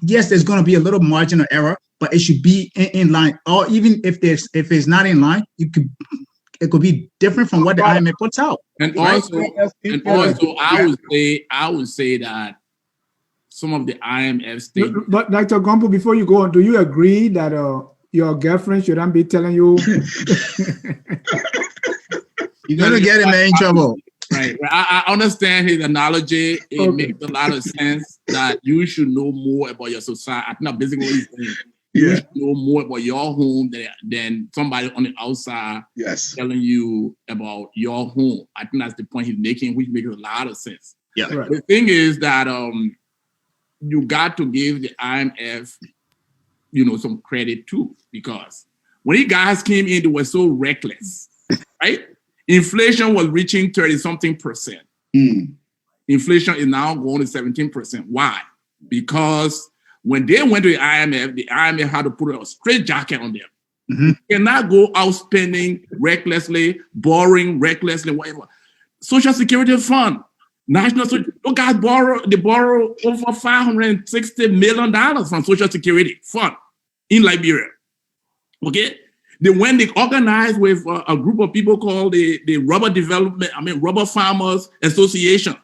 yes, there's going to be a little margin of error, but it should be in line. Or even if it's not in line, it could be different from what the IMF puts out. And also, I would say that some of the IMF statements. But Dr. Gompo, before you go on, do you agree that your girlfriend shouldn't be telling you? You're gonna get him in trouble. Right. I understand his analogy. It makes a lot of sense that you should know more about your society. I think basically what he's saying. You should know more about your home than somebody on the outside telling you about your home. I think that's the point he's making, which makes a lot of sense. Yeah. Right. The thing is that you got to give the IMF, some credit too, because when you guys came in, they were so reckless, right? Inflation was reaching 30-something%. Inflation is now going to 17%. Why? Because when they went to the IMF had to put a straitjacket on them. You cannot go out spending recklessly, borrowing recklessly, whatever. Social Security Fund, National Social, those guys borrow over $560 million from Social Security Fund in Liberia. Okay? They organized with a group of people called the Rubber Farmers Association.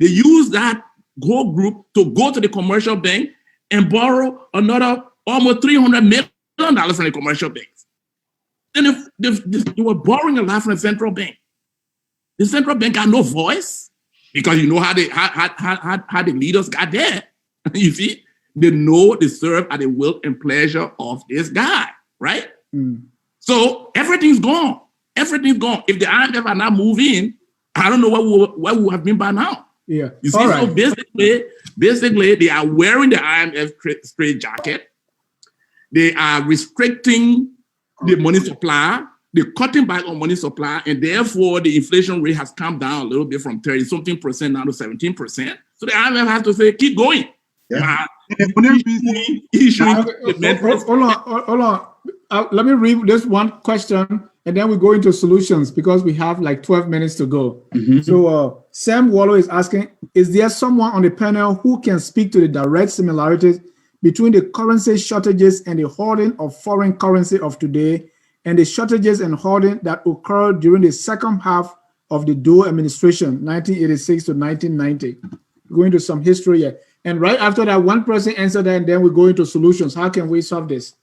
They used that whole group to go to the commercial bank and borrow another almost $300 million from the commercial banks. Then they were borrowing a lot from the central bank. The central bank got no voice because you know how the leaders got there. You see, they know they serve at the will and pleasure of this guy, right? So everything's gone. Everything's gone. If the IMF are not moving, I don't know what would have been by now. Yeah. You see, so basically, they are wearing the IMF straitjacket. They are restricting the money supply. They're cutting back on money supply, and therefore the inflation rate has come down a little bit from 30-something% down to 17%. So the IMF has to say, keep going. Yeah. Hold on. Let me read this one question, and then we go into solutions because we have like 12 minutes to go. So Sam Wallow is asking, is there someone on the panel who can speak to the direct similarities between the currency shortages and the hoarding of foreign currency of today and the shortages and hoarding that occurred during the second half of the Doe administration, 1986 to 1990? Go into some history here. And right after that, one person answered that, and then we go into solutions. How can we solve this?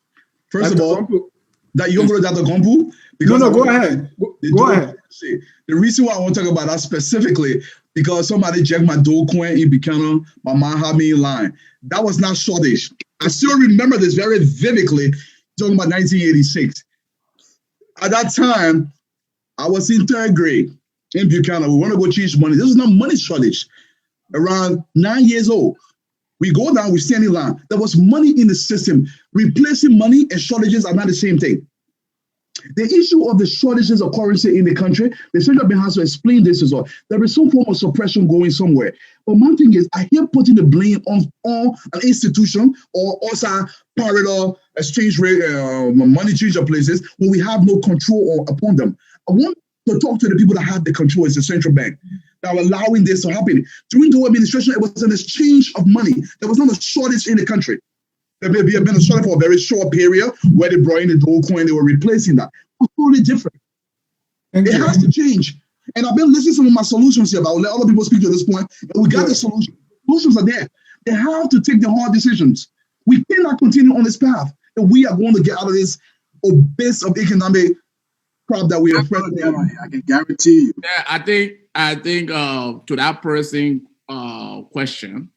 First of all, that you're going to Dr. Gompo? No, go ahead. Go ahead. The reason why I want to talk about that specifically, because somebody jacked my Doe coin in Buchanan, my mom had me in line. That was not shortage. I still remember this very vividly, talking about 1986. At that time, I was in third grade in Buchanan. We want to go change money. There was no money shortage. Around 9 years old, we go down, we stand in line. There was money in the system. Replacing money and shortages are not the same thing. The issue of the shortages of currency in the country, the central bank has to explain this as well. There is some form of suppression going somewhere. But one thing is, I hear putting the blame on an institution or also parallel exchange rate, money changer places when we have no control upon them. I want to talk to the people that have the control, it's the central bank, that are allowing this to happen. During the administration, it was an exchange of money. There was not a shortage in the country. There may have been a shortage for a very short period where they brought in the gold coin, they were replacing that. It's totally different. It has to change. And I've been listening to some of my solutions here, but I'll let other people speak to this point. And we got the solution. Solutions are there. They have to take the hard decisions. We cannot continue on this path. And we are going to get out of this abyss of economic crop that we are present in. I can guarantee you. Yeah, I think to that person question,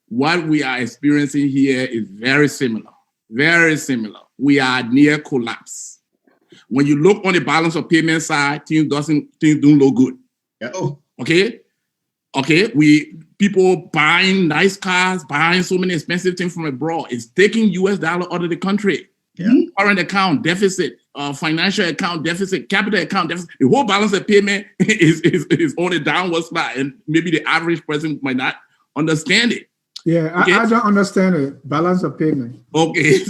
what we are experiencing here is very similar. Very similar. We are near collapse. When you look on the balance of payment side, things don't look good. Yeah. Okay. People buying nice cars, buying so many expensive things from abroad. It's taking US dollar out of the country. Yeah. Current account deficit, financial account deficit, capital account deficit. The whole balance of payment is on a downward slide, and maybe the average person might not understand it. Yeah, Okay. I don't understand it. Balance of payment. Okay,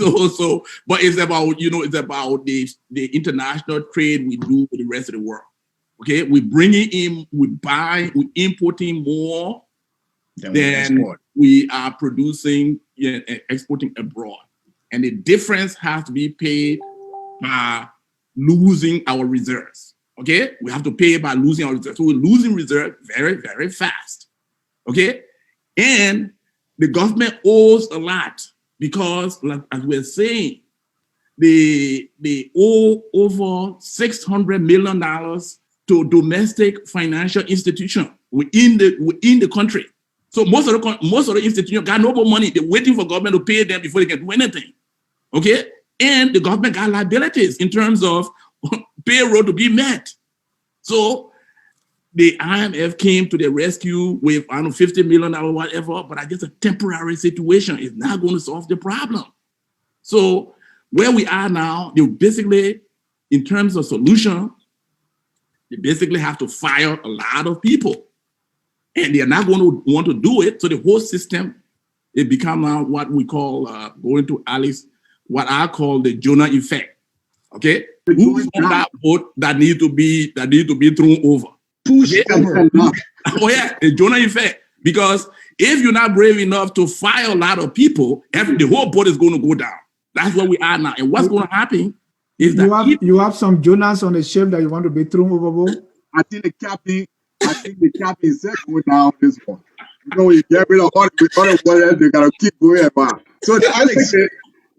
but it's about the international trade we do with the rest of the world. Okay, we bringing in, we importing more than we are producing and exporting abroad, and the difference has to be paid by losing our reserves. Okay, we have to pay by losing our reserves. So we're losing reserves very, very fast. Okay, and the government owes a lot because, like, as we're saying, they owe over $600 million to domestic financial institutions within the country. So most of the institutions got no more money. They're waiting for government to pay them before they can do anything. Okay, and the government got liabilities in terms of payroll to be met. So the IMF came to the rescue with, I don't know, $50 million or whatever, but I guess a temporary situation is not going to solve the problem. So where we are now, they basically, in terms of solution, they basically have to fire a lot of people. And they're not going to want to do it. So the whole system, it become now what we call, going to Alice, what I call the Jonah effect. Okay? Who's on that boat that need to be thrown over? Push. Oh yeah, the Jonah effect. Because if you're not brave enough to fire a lot of people, the whole boat is going to go down. That's where we are now. And what's going to happen is that you have some Jonas on the ship that you want to be thrown overboard. I think the captain said go down this one. You know, when you get rid of all the water, they gotta keep going about. So Alex,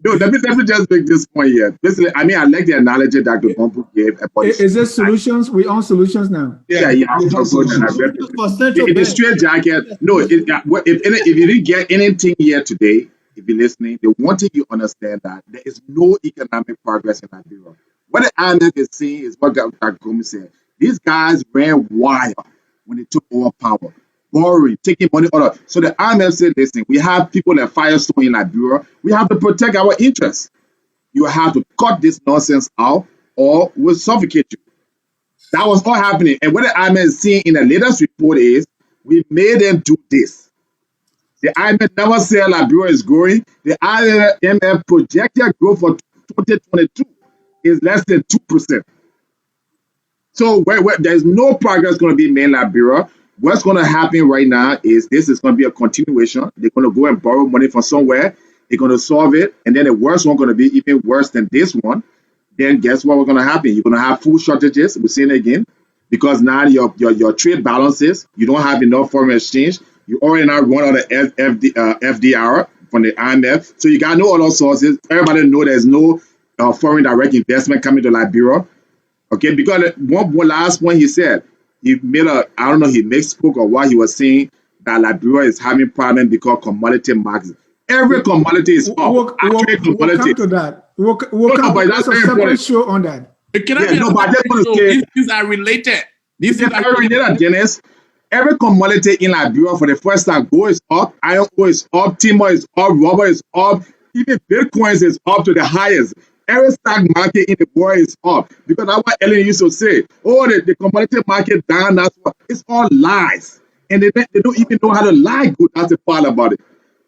no, let me just make this point here. Basically, I mean, I like the analogy that the Bumble gave about Is it solutions? We own solutions now. Yeah. The straight jacket. No, if you didn't get anything here today, if you're listening, the one thing you understand that there is no economic progress in Liberia. What the IMF is saying is what Dr. Gomes said. These guys ran wild when they took over power, borrowing, taking money out of. So the IMF said, listen, we have people like Firestone in Liberia. We have to protect our interests. You have to cut this nonsense out or we'll suffocate you. That was all happening. And what the IMF is seeing in the latest report is we made them do this. The IMF never said Liberia is growing. The IMF projected growth for 2022 is less than 2%. So there's no progress going to be made in Liberia. What's going to happen right now is this is going to be a continuation. They're going to go and borrow money from somewhere. They're going to solve it. And then the worst one going to be even worse than this one. Then guess what was going to happen? You're going to have food shortages. We're seeing it again. Because now your trade balances, you don't have enough foreign exchange. You already now run out of FDR from the IMF. So you got no other sources. Everybody know there's no foreign direct investment coming to Liberia. Okay, because one last one he said, he made I don't know, he misspoke or what he was saying, that Liberia is having problem because commodity markets. Every commodity is up. We'll come to that. We'll come to that's a separate show on that. Can I these things are related. These things are related, Dennis. Every commodity in Liberia for the first time, gold is up, iron ore is up, timber is up, rubber is up, even Bitcoins is up to the highest. Every stock market in the world is up. Because that's what Ellen used to say. Oh, the commodity market down, that's what it's all lies. And they don't even know how to lie good. That's the part about it.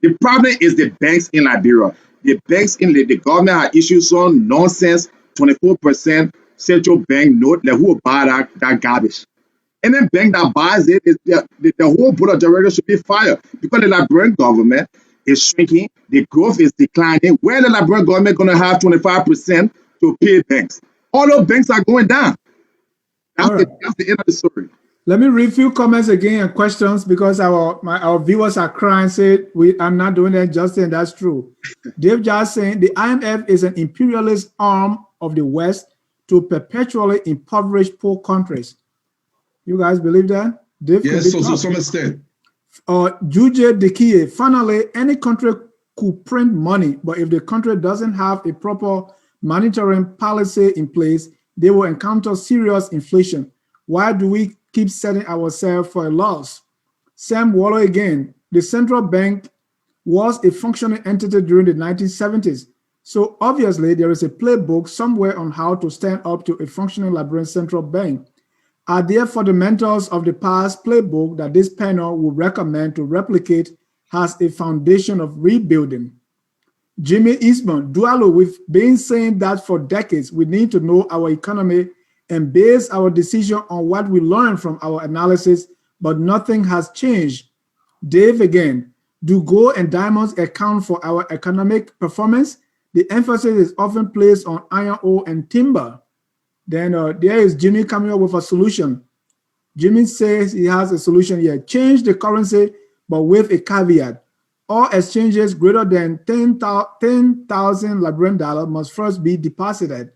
The problem is the banks in Liberia. The banks in the government have issued some nonsense, 24% central bank note, like who will buy that garbage? And then bank that buys it, the whole board of directors should be fired because the Liberian government is shrinking, the growth is declining. Where the Liberian government going to have 25% to pay banks? All those banks are going down. That's the end of the story. Let me read a few comments again and questions because our viewers are crying, say I'm not doing that justice, and that's true. Dave just saying the IMF is an imperialist arm of the West to perpetually impoverish poor countries. You guys believe that? Dave, yes, so to some extent. Juje Dekie, finally, any country could print money, but if the country doesn't have a proper monetary policy in place, they will encounter serious inflation. Why do we keep setting ourselves for a loss? Sam Waller again, the central bank was a functioning entity during the 1970s. So obviously there is a playbook somewhere on how to stand up to a functioning Liberian central bank. Are there fundamentals of the past playbook that this panel would recommend to replicate as a foundation of rebuilding? Jimmy Eastman, Dualo, we've been saying that for decades. We need to know our economy and base our decision on what we learned from our analysis, but nothing has changed. Dave again, do gold and diamonds account for our economic performance? The emphasis is often placed on iron ore and timber. Then there is Jimmy coming up with a solution. Jimmy says he has a solution here. Change the currency, but with a caveat. All exchanges greater than 10,000 Liberian dollars must first be deposited,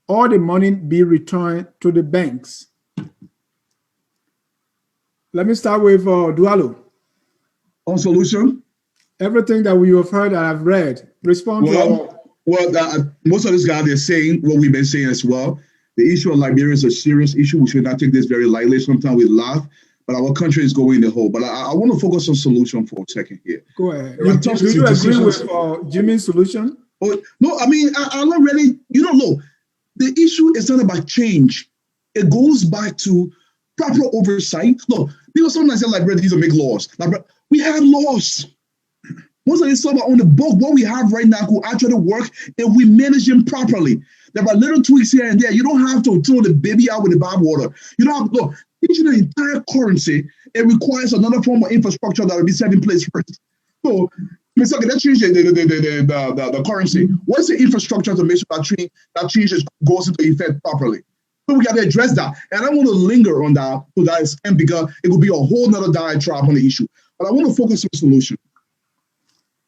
or the money be returned to the banks. Let me start with Dualo. On solution? Everything that we have heard and I've read. Respond to most of these guys, they're saying what we've been saying as well. The issue of Liberia is a serious issue. We should not take this very lightly. Sometimes we laugh, but our country is going in the hole. But I want to focus on solution for a second here. Go ahead. Do you agree with Jimmy's solution? Oh, no, I mean, I'm not ready. You don't know. The issue is not about change. It goes back to proper oversight. Look, people sometimes say Liberia needs to make laws. We have laws. Most of this stuff are on the book. What we have right now could actually work if we manage them properly. There are little tweaks here and there. You don't have to throw the baby out with the bathwater. You don't have to, look, changing the entire currency, it requires another form of infrastructure that will be set in place first. So, let's change the currency. What's the infrastructure to make sure that changes goes into effect properly? So we got to address that. And I want to linger on that to that extent because it will be a whole nother diatribe on the issue. But I want to focus on the solution.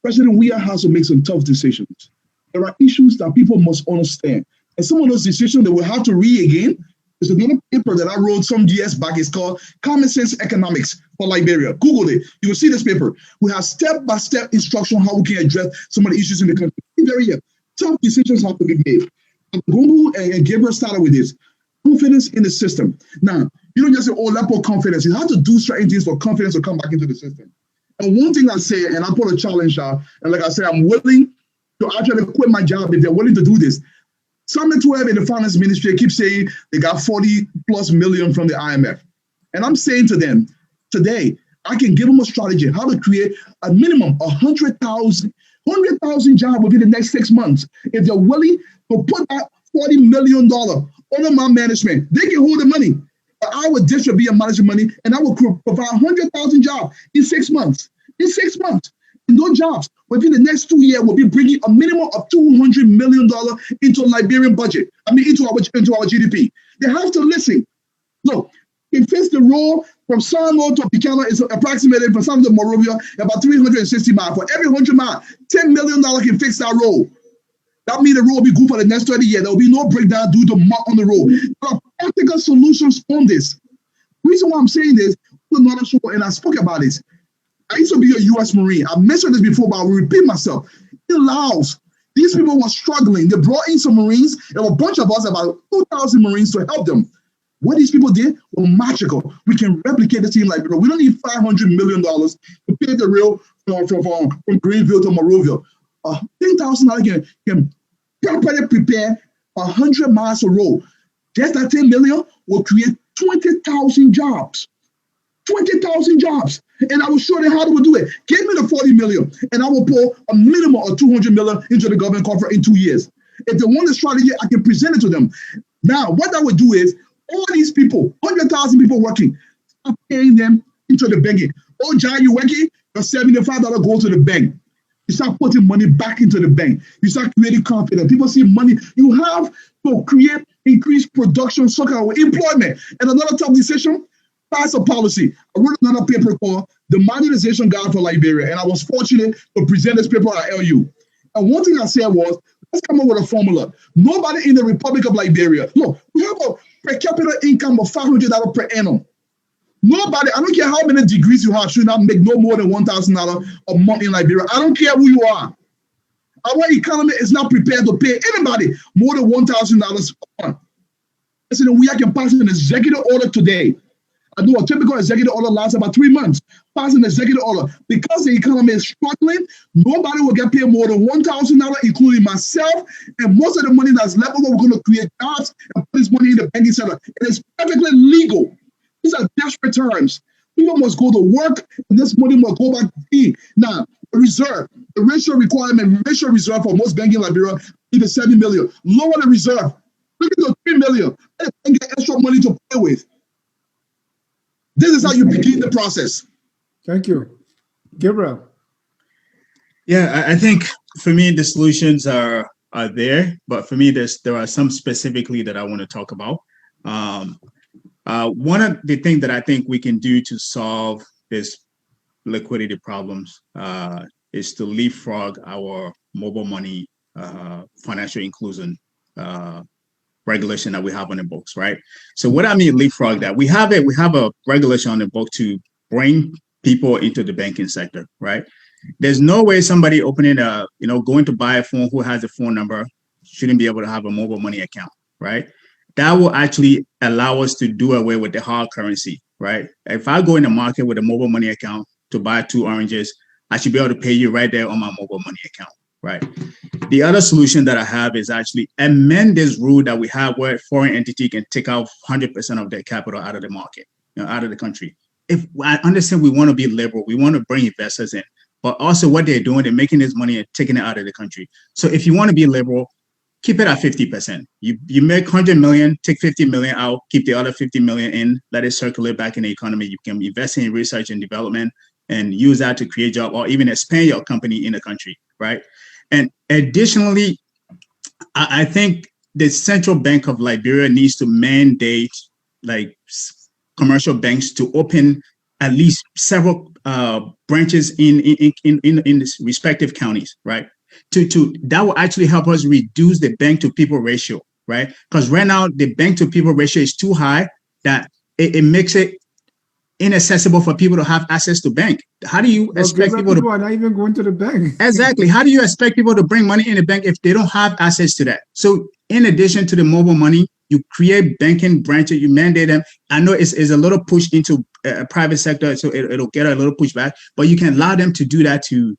President Weah has to make some tough decisions. There are issues that people must understand. And some of those decisions that we'll have to read again. There's another paper that I wrote some years back. It's called Common Sense Economics for Liberia. Google it. You will see this paper. We have step-by-step instruction how we can address some of the issues in the country. Very tough decisions have to be made. Google and Gabriel started with this. Confidence in the system. Now, you don't just say, oh, let's put confidence. You have to do certain things for confidence to come back into the system. And one thing I say, and I put a challenge out, and like I said, I'm willing to actually quit my job if they're willing to do this. Summit 12 in the finance ministry keep saying they got 40+ million from the IMF. And I'm saying to them, today, I can give them a strategy how to create a minimum 100,000 jobs within the next 6 months. If they're willing to put that $40 million under my management, they can hold the money. Our district be a managing money, and I will provide 100,000 jobs in 6 months. In 6 months, and those jobs within the next 2 years will be bringing a minimum of $200 million into Liberian budget. Into our GDP. They have to listen. Look, it fits the role from Samo to Picana is approximately from Samo to Morovia about 360 miles. For every 100 miles, $10 million can fix that road. That means the road will be good for the next 20 years. There will be no breakdown due to mark on the road. There are practical solutions on this. The reason why I'm saying this, another show, and I spoke about this. I used to be a U.S. Marine. I mentioned this before, but I will repeat myself. In Laos, these people were struggling. They brought in some Marines. There were a bunch of us, about 2,000 Marines, to help them. What these people did was magical. We can replicate this in Liberia. We don't need $500 million to pay the rail from Greenville to Monrovia. $10,000 can properly prepare 100 miles of road. Just that 10 million will create 20,000 jobs. 20,000 jobs. And I will show them how they will do it. Give me the 40 million, and I will pour a minimum of 200 million into the government coffers in 2 years. If they want a strategy, I can present it to them. Now, what I would do is, all these people, 100,000 people working, start paying them into the banking. Oh, John, you working? Your $75 go to the bank. You start putting money back into the bank. You start creating confidence. People see money. You have to create increased production, so called employment. And another tough decision, pass a policy. I wrote another paper called The Modernization Guide for Liberia, and I was fortunate to present this paper at LU. And one thing I said was, let's come up with a formula. Nobody in the Republic of Liberia, look, we have a per capita income of $500 per annum. Nobody, I don't care how many degrees you have, should not make no more than $1,000 a month in Liberia. I don't care who you are. Our economy is not prepared to pay anybody more than $1,000 a month. Listen, we can pass an executive order today. I know a typical executive order lasts about 3 months. Pass an executive order. Because the economy is struggling, nobody will get paid more than $1,000, including myself. And most of the money that's left over, we're going to create jobs and put this money in the banking sector. It is perfectly legal. These are desperate times. People must go to work, and this money must go back to me. Now, the reserve, the ratio requirement, ratio reserve for most banking in Liberia is the 7 million. Lower the reserve. Look at the 3 million. And get extra money to play with. This is how you begin the process. Thank you. Gabriel. Yeah, I think for me, the solutions are there, but for me, there are some specifically that I want to talk about. One of the things that I think we can do to solve this liquidity problems is to leapfrog our mobile money financial inclusion regulation that we have on the books, right? So what I mean leapfrog that we have a regulation on the book to bring people into the banking sector, right? There's no way somebody going to buy a phone who has a phone number shouldn't be able to have a mobile money account, right? That will actually allow us to do away with the hard currency, right? If I go in the market with a mobile money account to buy 2 oranges, I should be able to pay you right there on my mobile money account, right? The other solution that I have is actually amend this rule that we have where foreign entity can take out 100% of their capital out of the market, out of the country. If I understand we want to be liberal, we want to bring investors in, but also what they're doing, they're making this money and taking it out of the country. So if you want to be liberal, keep it at 50%. You make 100 million, take 50 million out, keep the other 50 million in, let it circulate back in the economy. You can invest in research and development and use that to create jobs or even expand your company in the country, right? And additionally, I think the Central Bank of Liberia needs to mandate like commercial banks to open at least several branches in respective counties, right? That will actually help us reduce the bank to people ratio, right? Because right now the bank to people ratio is too high that it makes it inaccessible for people to have access to bank. How do you expect people are not even going to the bank? Exactly. How do you expect people to bring money in the bank if they don't have access to that? So in addition to the mobile money, you create banking branches, you mandate them. I know it's a little push into private sector, so it'll get a little pushback, but you can allow them to do that to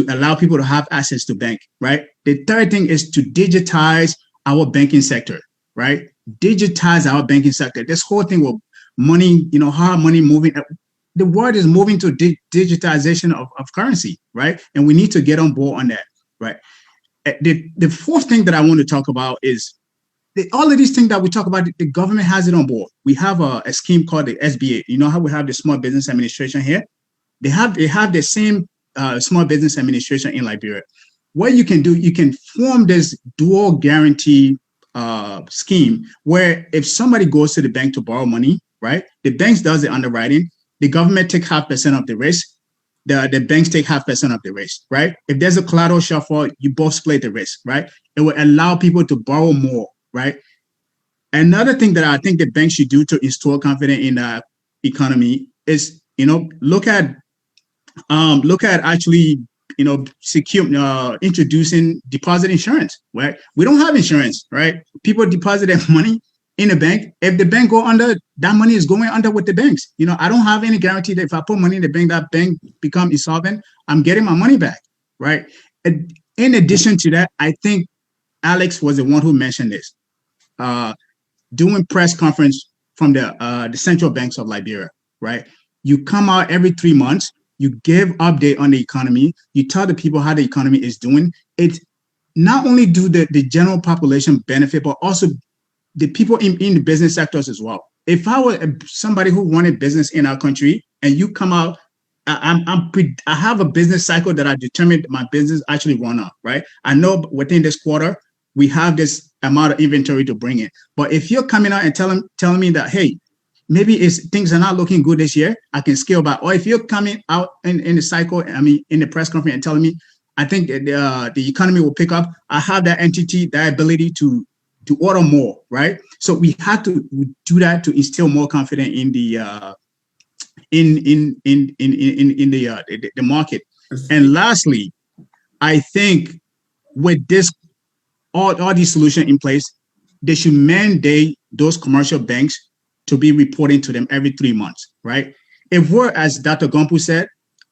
allow people to have access to bank, right? The third thing is to digitize our banking sector, right? Digitize our banking sector. This whole thing will money, how money moving. The world is moving to digitization of currency, right? And we need to get on board on that, right? The fourth thing that I want to talk about is all of these things that we talk about, the government has it on board. We have a scheme called the SBA. You know how we have the Small Business Administration here? They have the same Small Business Administration in Liberia. What you can do, you can form this dual guarantee scheme where if somebody goes to the bank to borrow money, right? The banks does the underwriting. The government take 0.5% of the risk. The banks take 0.5% of the risk, right? If there's a collateral shortfall, you both split the risk, right? It will allow people to borrow more, right? Another thing that I think the banks should do to instill confidence in the economy is, look at look at actually, introducing deposit insurance, right? We don't have insurance, right? People deposit their money in a bank. If the bank go under, that money is going under with the banks. I don't have any guarantee that if I put money in the bank, that bank become insolvent, I'm getting my money back, right? And in addition to that, I think Alex was the one who mentioned this. Doing press conference from the central banks of Liberia, right? You come out every 3 months, you give update on the economy, you tell the people how the economy is doing. It's not only do the general population benefit, but also the people in the business sectors as well. If I were somebody who wanted business in our country and you come out, I have a business cycle that I determined my business actually run up, right? I know within this quarter, we have this amount of inventory to bring in. But if you're coming out and telling me that, hey, maybe things are not looking good this year, I can scale back. Or if you're coming out in the cycle, in the press conference and telling me, I think the economy will pick up, I have that entity, that ability to order more, right? So we had to do that to instill more confidence in the the market. And lastly, I think with this all these solutions in place, they should mandate those commercial banks to be reporting to them every 3 months, right? If we're, as Dr. Gompu said,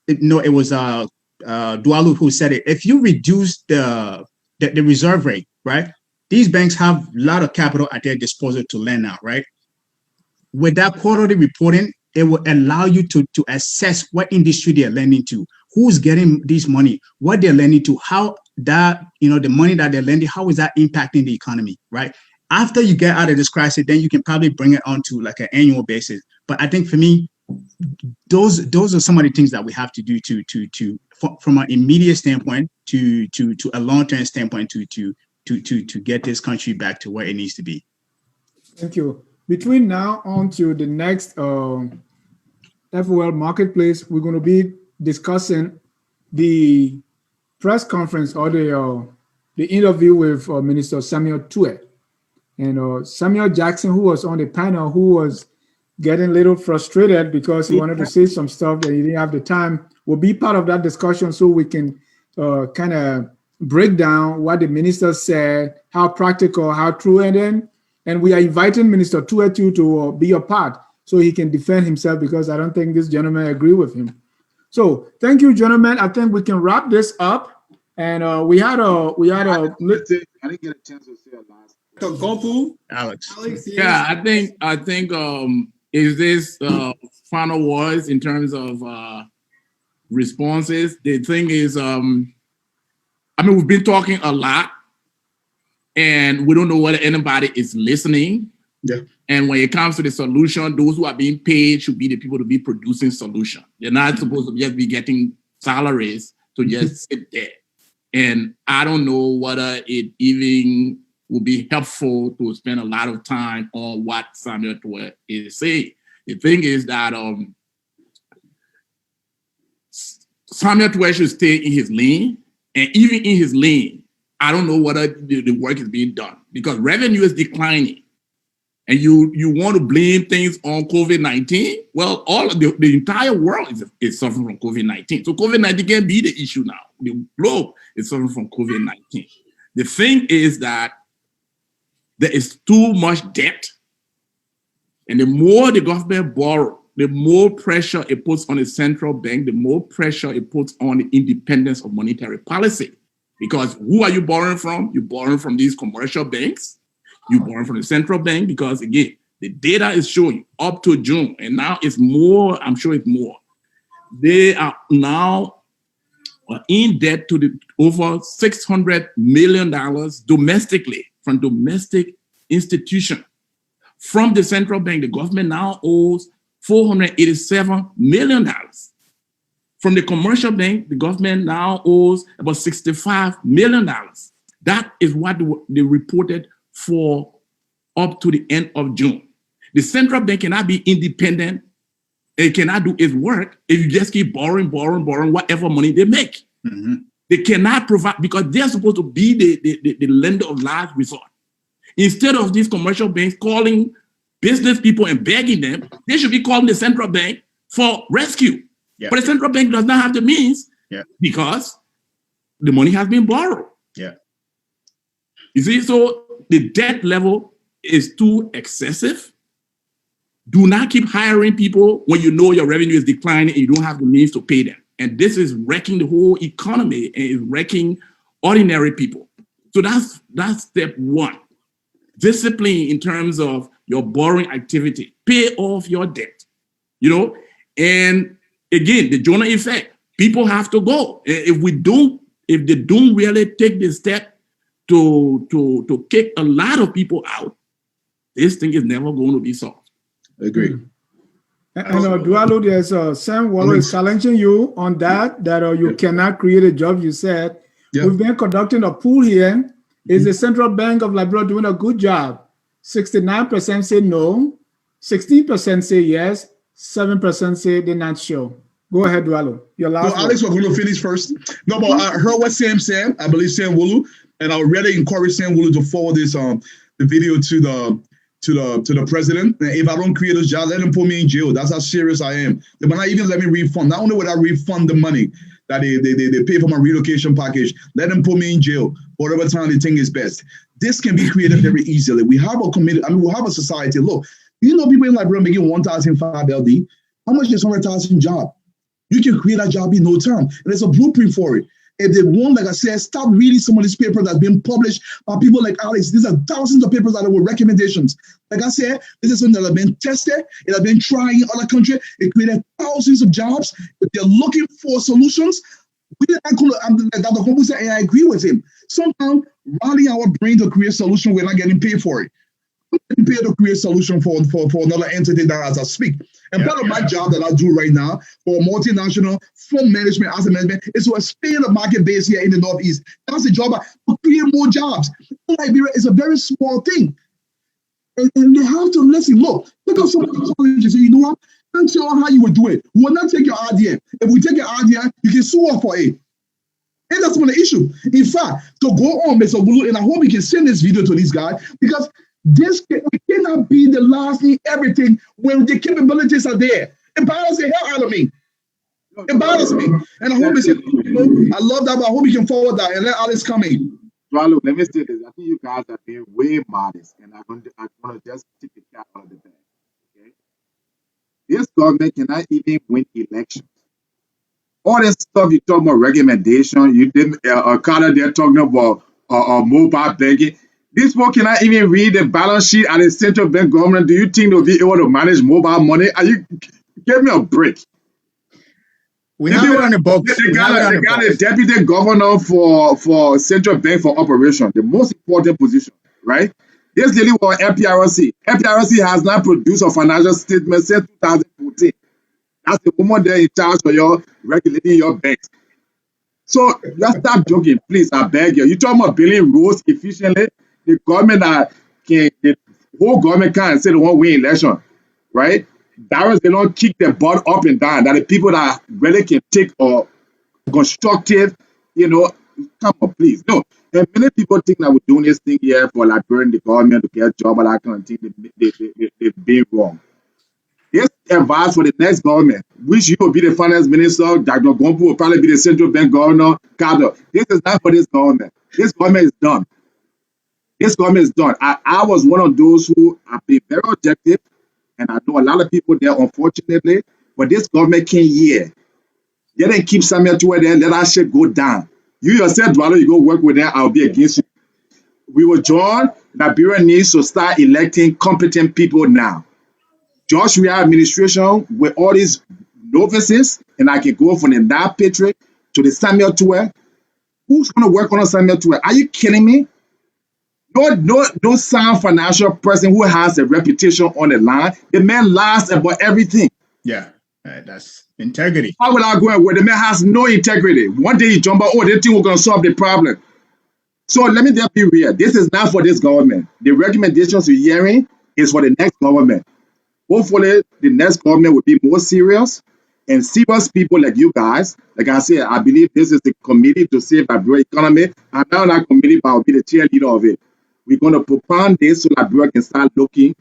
it was Dualu who said it. If you reduce the reserve rate, right? These banks have a lot of capital at their disposal to lend out, right? With that quarterly reporting, it will allow you to assess what industry they're lending to, who's getting this money, what they're lending to, how that, the money that they're lending, how is that impacting the economy, right? After you get out of this crisis, then you can probably bring it on to like an annual basis. But I think for me, those are some of the things that we have to do from an immediate standpoint to a long-term standpoint to get this country back to where it needs to be. Thank you. Between now on to the next FOL Marketplace, we're going to be discussing the press conference or the interview with Minister Samuel Tuet. And Samuel Jackson, who was on the panel, who was getting a little frustrated because he wanted to say some stuff that he didn't have the time, will be part of that discussion so we can kind of break down what the minister said, how practical, how true, and we are inviting Minister Tuet to be a part so he can defend himself, because I don't think this gentleman agree with him. So thank you, gentlemen. I think we can wrap this up. And I didn't get a chance to say a last. Dr. Gompu, Alex. Yeah, I think is this final words in terms of responses. The thing is, we've been talking a lot, and we don't know whether anybody is listening. Yeah. And when it comes to the solution, those who are being paid should be the people to be producing solution. They're not supposed to just be getting salaries to just sit there. And I don't know whether it even would be helpful to spend a lot of time on what Samuel Tuet is saying. The thing is that Samuel Tuet should stay in his lane, and even in his lane, I don't know whether the work is being done, because revenue is declining. And you want to blame things on COVID-19? Well, all of the entire world is suffering from COVID-19. So COVID-19 can be the issue now. The globe is suffering from COVID-19. The thing is that there is too much debt. And the more the government borrows, the more pressure it puts on the central bank, the more pressure it puts on the independence of monetary policy. Because who are you borrowing from? You're borrowing from these commercial banks. You borrow from the central bank, because again, the data is showing up to June, and now it's more, I'm sure it's more. They are now in debt to over $600 million domestically from domestic institutions. From the central bank, the government now owes $487 million. From the commercial bank, the government now owes about $65 million. That is what they reported for up to the end of June. The central bank cannot be independent. It cannot do its work if you just keep borrowing whatever money they make. Mm-hmm. They cannot provide, because they're supposed to be the lender of last resort. Instead of these commercial banks calling business people and begging them, they should be calling the central bank for rescue. Yeah. But the central bank does not have the means because the money has been borrowed. Yeah. You see, so the debt level is too excessive. Do not keep hiring people when you know your revenue is declining and you don't have the means to pay them. And this is wrecking the whole economy and is wrecking ordinary people. So that's step one. Discipline in terms of your borrowing activity. Pay off your debt. And again, the Jonah effect. People have to go. If they don't really take the step to kick a lot of people out, this thing is never going to be solved. Agree. And Dualo, there's Sam Wallo is challenging you on that you cannot create a job. You said we've been conducting a poll here. Is the Central Bank of Liberia doing a good job? 69% say no, 16% say yes, 7% say they're not sure. Go ahead, Dualo. Your last. So Alex, we're going to finish first. No, but I heard what Sam said. I believe Sam Wulu, and I would really encourage Sam Wulu to forward this the video to the president. And if I don't create a job, let them put me in jail. That's how serious I am. They might not even let me refund. Not only would I refund the money that they pay for my relocation package, let them put me in jail for whatever time they think is best. This can be created very easily. We have a community. We have a society. Look, people in Liberia making 1,005 LD. How much is 100,000 job? You can create a job in no time. And there's a blueprint for it. If they want, like I said, stop reading some of these papers that's been published by people like Alex. These are thousands of papers that are with recommendations. Like I said, this is something that has been tested. It has been tried in other countries. It created thousands of jobs. If they're looking for solutions, like Dr. Kombu said, and I agree with him. Sometimes rallying our brain to create solution, we're not getting paid for it. I'm getting paid to create solution for another entity that as I speak. And part of my job that I do right now for multinational fund management, asset management, is to expand the market base here in the Northeast. That's the job to create more jobs. Liberia is a very small thing. And they have to listen. Look at some of the challenges. You know what? I'm sure how you would do it. We will not take your idea. If we take your idea, you can sue us for it. And that's one of the issue. In fact, to go on, Mr. Bulu, and I hope we can send this video to these guys because we cannot be the last in everything when the capabilities are there. It bothers the hell out of me. It bothers me. And I hope it's, I love that, but I hope we can forward that and let Alice come in. Swallow, let me say this. I think you guys are being way modest, and I want to just take the cat out of the bag. Okay? This government cannot even win elections. All this stuff you talk about recommendation, you did Carter there talking about mobile banking. These people cannot even read the balance sheet at the central bank government. Do you think they'll be able to manage mobile money? Give me a break. We have it on the books. They got a deputy governor for central bank for operation, the most important position, right? This lady was FPRC. FPRC has not produced a financial statement since 2014. That's the woman there in charge of your regulating your banks. So let's stop joking, please. I beg you. You talking about building roads efficiently? The government the whole government can't say they won't win election, right? Barons, they don't kick their butt up and down. That the people that really can take or constructive, come on, please. No. And many people think that we're doing this thing here for Liberian the government to get a job and that kind of thing. They've been wrong. This advice for the next government, which you will be the finance minister, Dr. Gombu will probably be the central bank governor, Carter. This is not for this government. This government is done. This government is done. I was one of those who have been very objective, and I know a lot of people there, unfortunately, but this government can't hear. They didn't keep Samuel to there, let that shit go down. You yourself, Dwalo, you go work with them, I'll be against you. We will join. Liberia needs to start electing competent people now. Joshua administration with all these novices, and I can go from the Nile Patriot to the Samuel Tour. Who's going to work on a Samuel Tour? Are you kidding me? No sound financial person who has a reputation on the line. The man lies about everything. Yeah, that's integrity. How will I go and where the man has no integrity? One day he jump out, they think we're going to solve the problem. So let me just be real. This is not for this government. The recommendations you're hearing is for the next government. Hopefully, the next government will be more serious and serious people like you guys. Like I said, I believe this is the committee to save Liberia economy. I'm not on that committee, but I'll be the cheerleader of it. We're going to propound this so Liberia can start looking,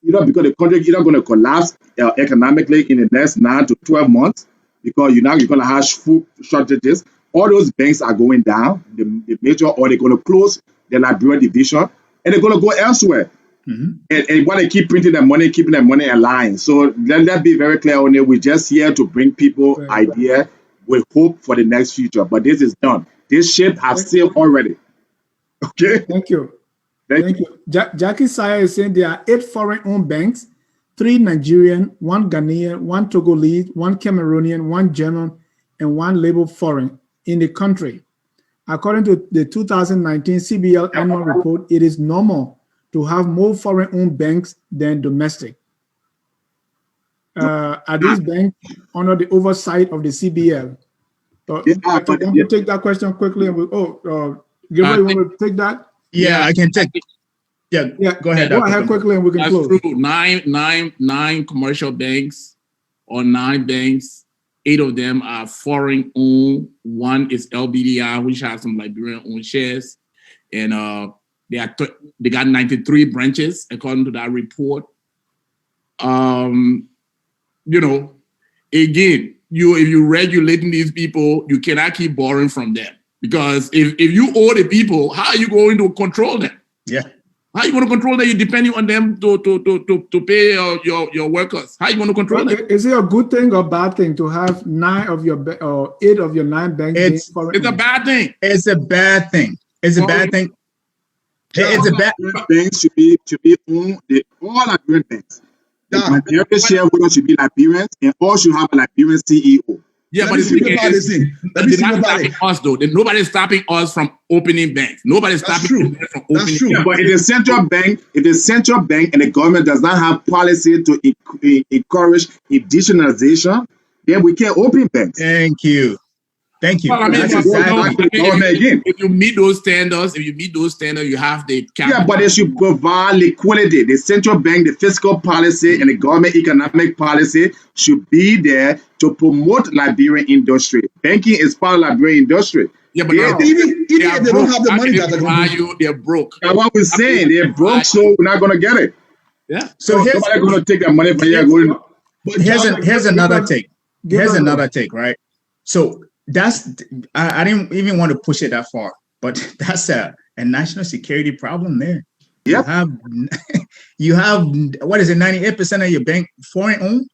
because the country is either going to collapse economically in the next 9 to 12 months, because you're going to have food shortages. All those banks are going down, the major, or they're going to close the Liberia division, and they're going to go elsewhere. And what they keep printing their money, keeping their money aligned. So let's be very clear on it. We're just here to bring people idea with hope for the next future. But this is done. This ship has sailed already. Okay. Thank you. Thank you. Jackie Saya is saying there are 8 foreign-owned banks, 3 Nigerian, 1 Ghanaian, 1 Togolese, 1 Cameroonian, 1 German, and 1 labeled foreign in the country. According to the 2019 CBL annual report, it is normal to have more foreign-owned banks than domestic. Are these banks under the oversight of the CBL? I want to take that question quickly. And Gilbert, you want to take that? Yeah, I can take it. Yeah, go ahead. Go ahead quickly, and we can close. True. Nine commercial banks, or 9 banks. 8 of them are foreign-owned. 1 is LBDI, which has some Liberian-owned shares, and they got 93 branches according to that report. You know, again, if you're regulating these people, you cannot keep borrowing from them, because if you owe the people, how are you going to control them? Yeah. How are you going to control them? You're depending on them to pay your workers. How are you going to control them? Is it a good thing or bad thing to have 9 of your or 8 of your 9 banks? It's a bad thing. It's a bad thing. It's a bad thing. It's a bad Banks should be owned. All Liberian banks. The majority shareholders should be Liberians, and all should have a Liberian CEO. Yeah, but us though. Nobody's stopping us from opening banks. Nobody's stopping us from opening. Yeah, but if the central bank and the government does not have policy to encourage indigenization, then we can't open banks. Thank you. Well, I mean, if you meet those standards, you have the capital. Yeah, but they should provide liquidity. The central bank, the fiscal policy, and the government economic policy should be there to promote Liberian industry. Banking is part of Liberian industry. Yeah, but even if they don't have the money, they're broke. That's what we're saying. They're broke, so we're not gonna get it. Yeah. So nobody's gonna take that money from you. Here's another take. Here's another take, right? So that's I didn't even want to push it that far, but that's a national security problem there. Yeah. You have what is it, 98% of your bank foreign owned?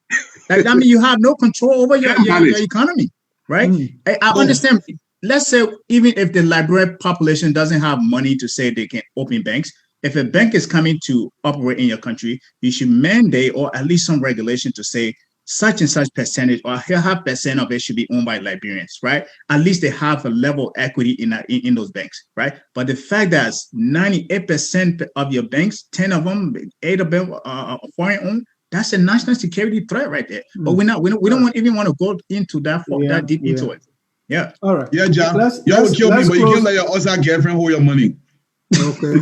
That means you have no control over your economy, right? I understand. Let's say even if the Liberian population doesn't have money to say they can open banks, if a bank is coming to operate in your country, you should mandate or at least some regulation to say such and such percentage or half percent of it should be owned by Liberians, right? At least they have a level of equity in those banks, right? But the fact that 98% of your banks, 10 of them, 8 of them are foreign owned, that's a national security threat right there. But we don't even want to go into that deep into it. Yeah. All right. Yeah, John. You would kill me, but you can't let your other girlfriend hold your money. Okay.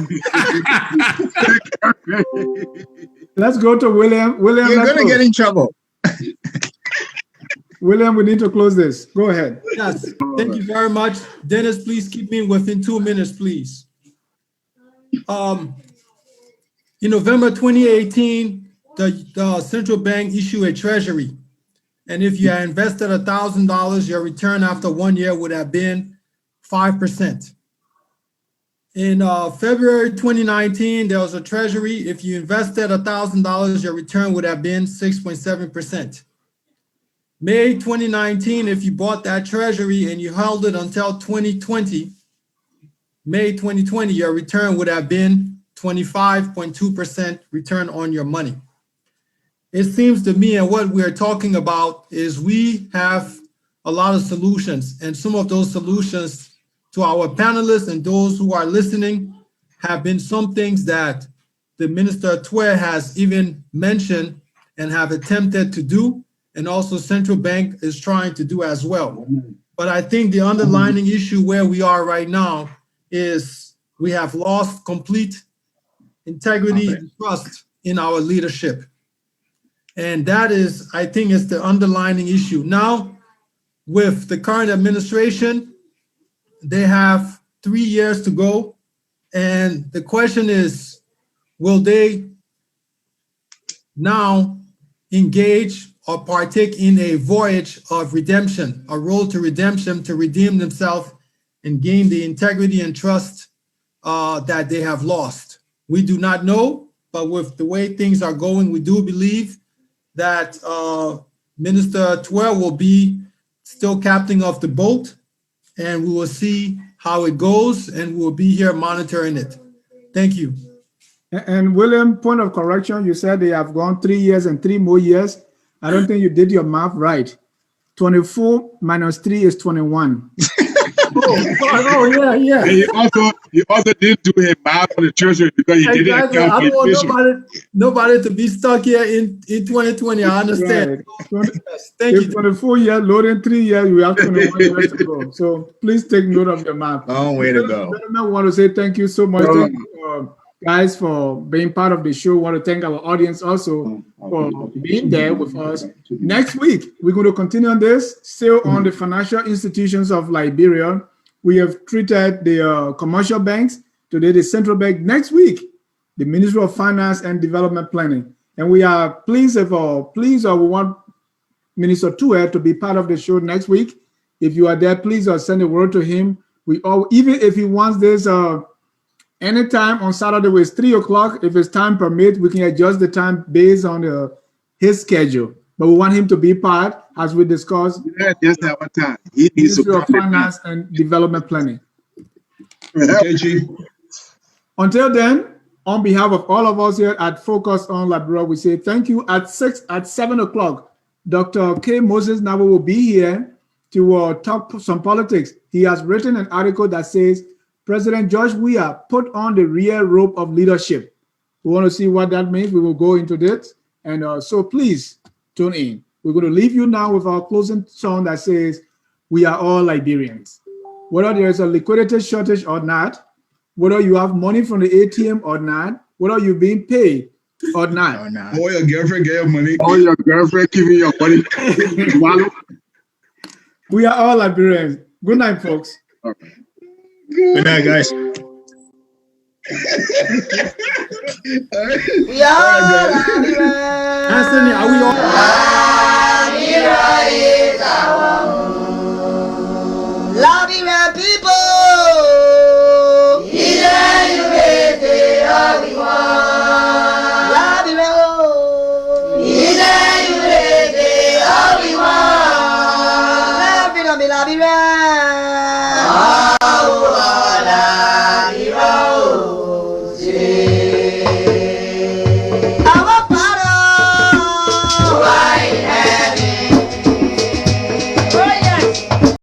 Let's go to William. William, you're gonna get in trouble. William, we need to close this. Go ahead. Yes, thank you very much. Dennis, please keep me within 2 minutes, please. In November 2018, the central bank issued a treasury. And if you had invested $1,000, your return after 1 year would have been 5%. In February 2019, there was a treasury. If you invested $1,000, your return would have been 6.7%. May 2019, if you bought that treasury and you held it until 2020, May 2020, your return would have been 25.2% return on your money. It seems to me, and what we're talking about is we have a lot of solutions, and some of those solutions to our panelists and those who are listening have been some things that the Minister Twe has even mentioned and have attempted to do, and also Central Bank is trying to do as well. But I think the underlying issue where we are right now is we have lost complete integrity and trust in our leadership. And that is, I think, is the underlying issue. Now, with the current administration, they have 3 years to go. And the question is, will they now engage or partake in a voyage of redemption, a road to redemption, to redeem themselves and gain the integrity and trust that they have lost. We do not know, but with the way things are going, we do believe that Minister Twell will be still captain of the boat, and we will see how it goes, and we'll be here monitoring it. Thank you. And William, point of correction, you said they have gone 3 years and 3 more years. I don't think you did your math right. 24 minus 3 is 21. Yeah. And he also didn't do a math for the treasury because he didn't Exactly. account I for don't want inflation. nobody to be stuck here in 2020. I understand. Right. Yes, thank If you. 24 years, loading 3 years, we have 21 years to go. So please take note of your math. Long way to go. I want to say thank you so much. Thank you, guys, for being part of the show. I want to thank our audience also for being there with us. Next week, we're going to continue on this, still on the financial institutions of Liberia. We have treated the commercial banks, today the central bank. Next week, the Ministry of Finance and Development Planning. And we are pleased we want Minister Tuer to be part of the show next week. If you are there, please send a word to him. Even if he wants this anytime on Saturday it's 3 o'clock. If his time permits, we can adjust the time based on his schedule. But we want him to be part, as we discussed. Yeah, just at one time. He needs Ministry to of Finance and Development Planning. Okay, Chief. Until then, on behalf of all of us here at Focus on Liberia, we say thank you. At 7 o'clock, Dr. K. Moses Nabo will be here to talk some politics. He has written an article that says, President George Weah put on the rear rope of leadership. We want to see what that means. We will go into this. And so please tune in. We're going to leave you now with our closing song that says, we are all Liberians. Whether there is a liquidity shortage or not, whether you have money from the ATM or not, whether you're being paid or not. Or your girlfriend get your money. Or your girlfriend giving you your money. We are all Liberians. Good night, folks. Okay. Good night, guys. We are Anthony, are we all? Liberia is our home. Liberia people. Liberia.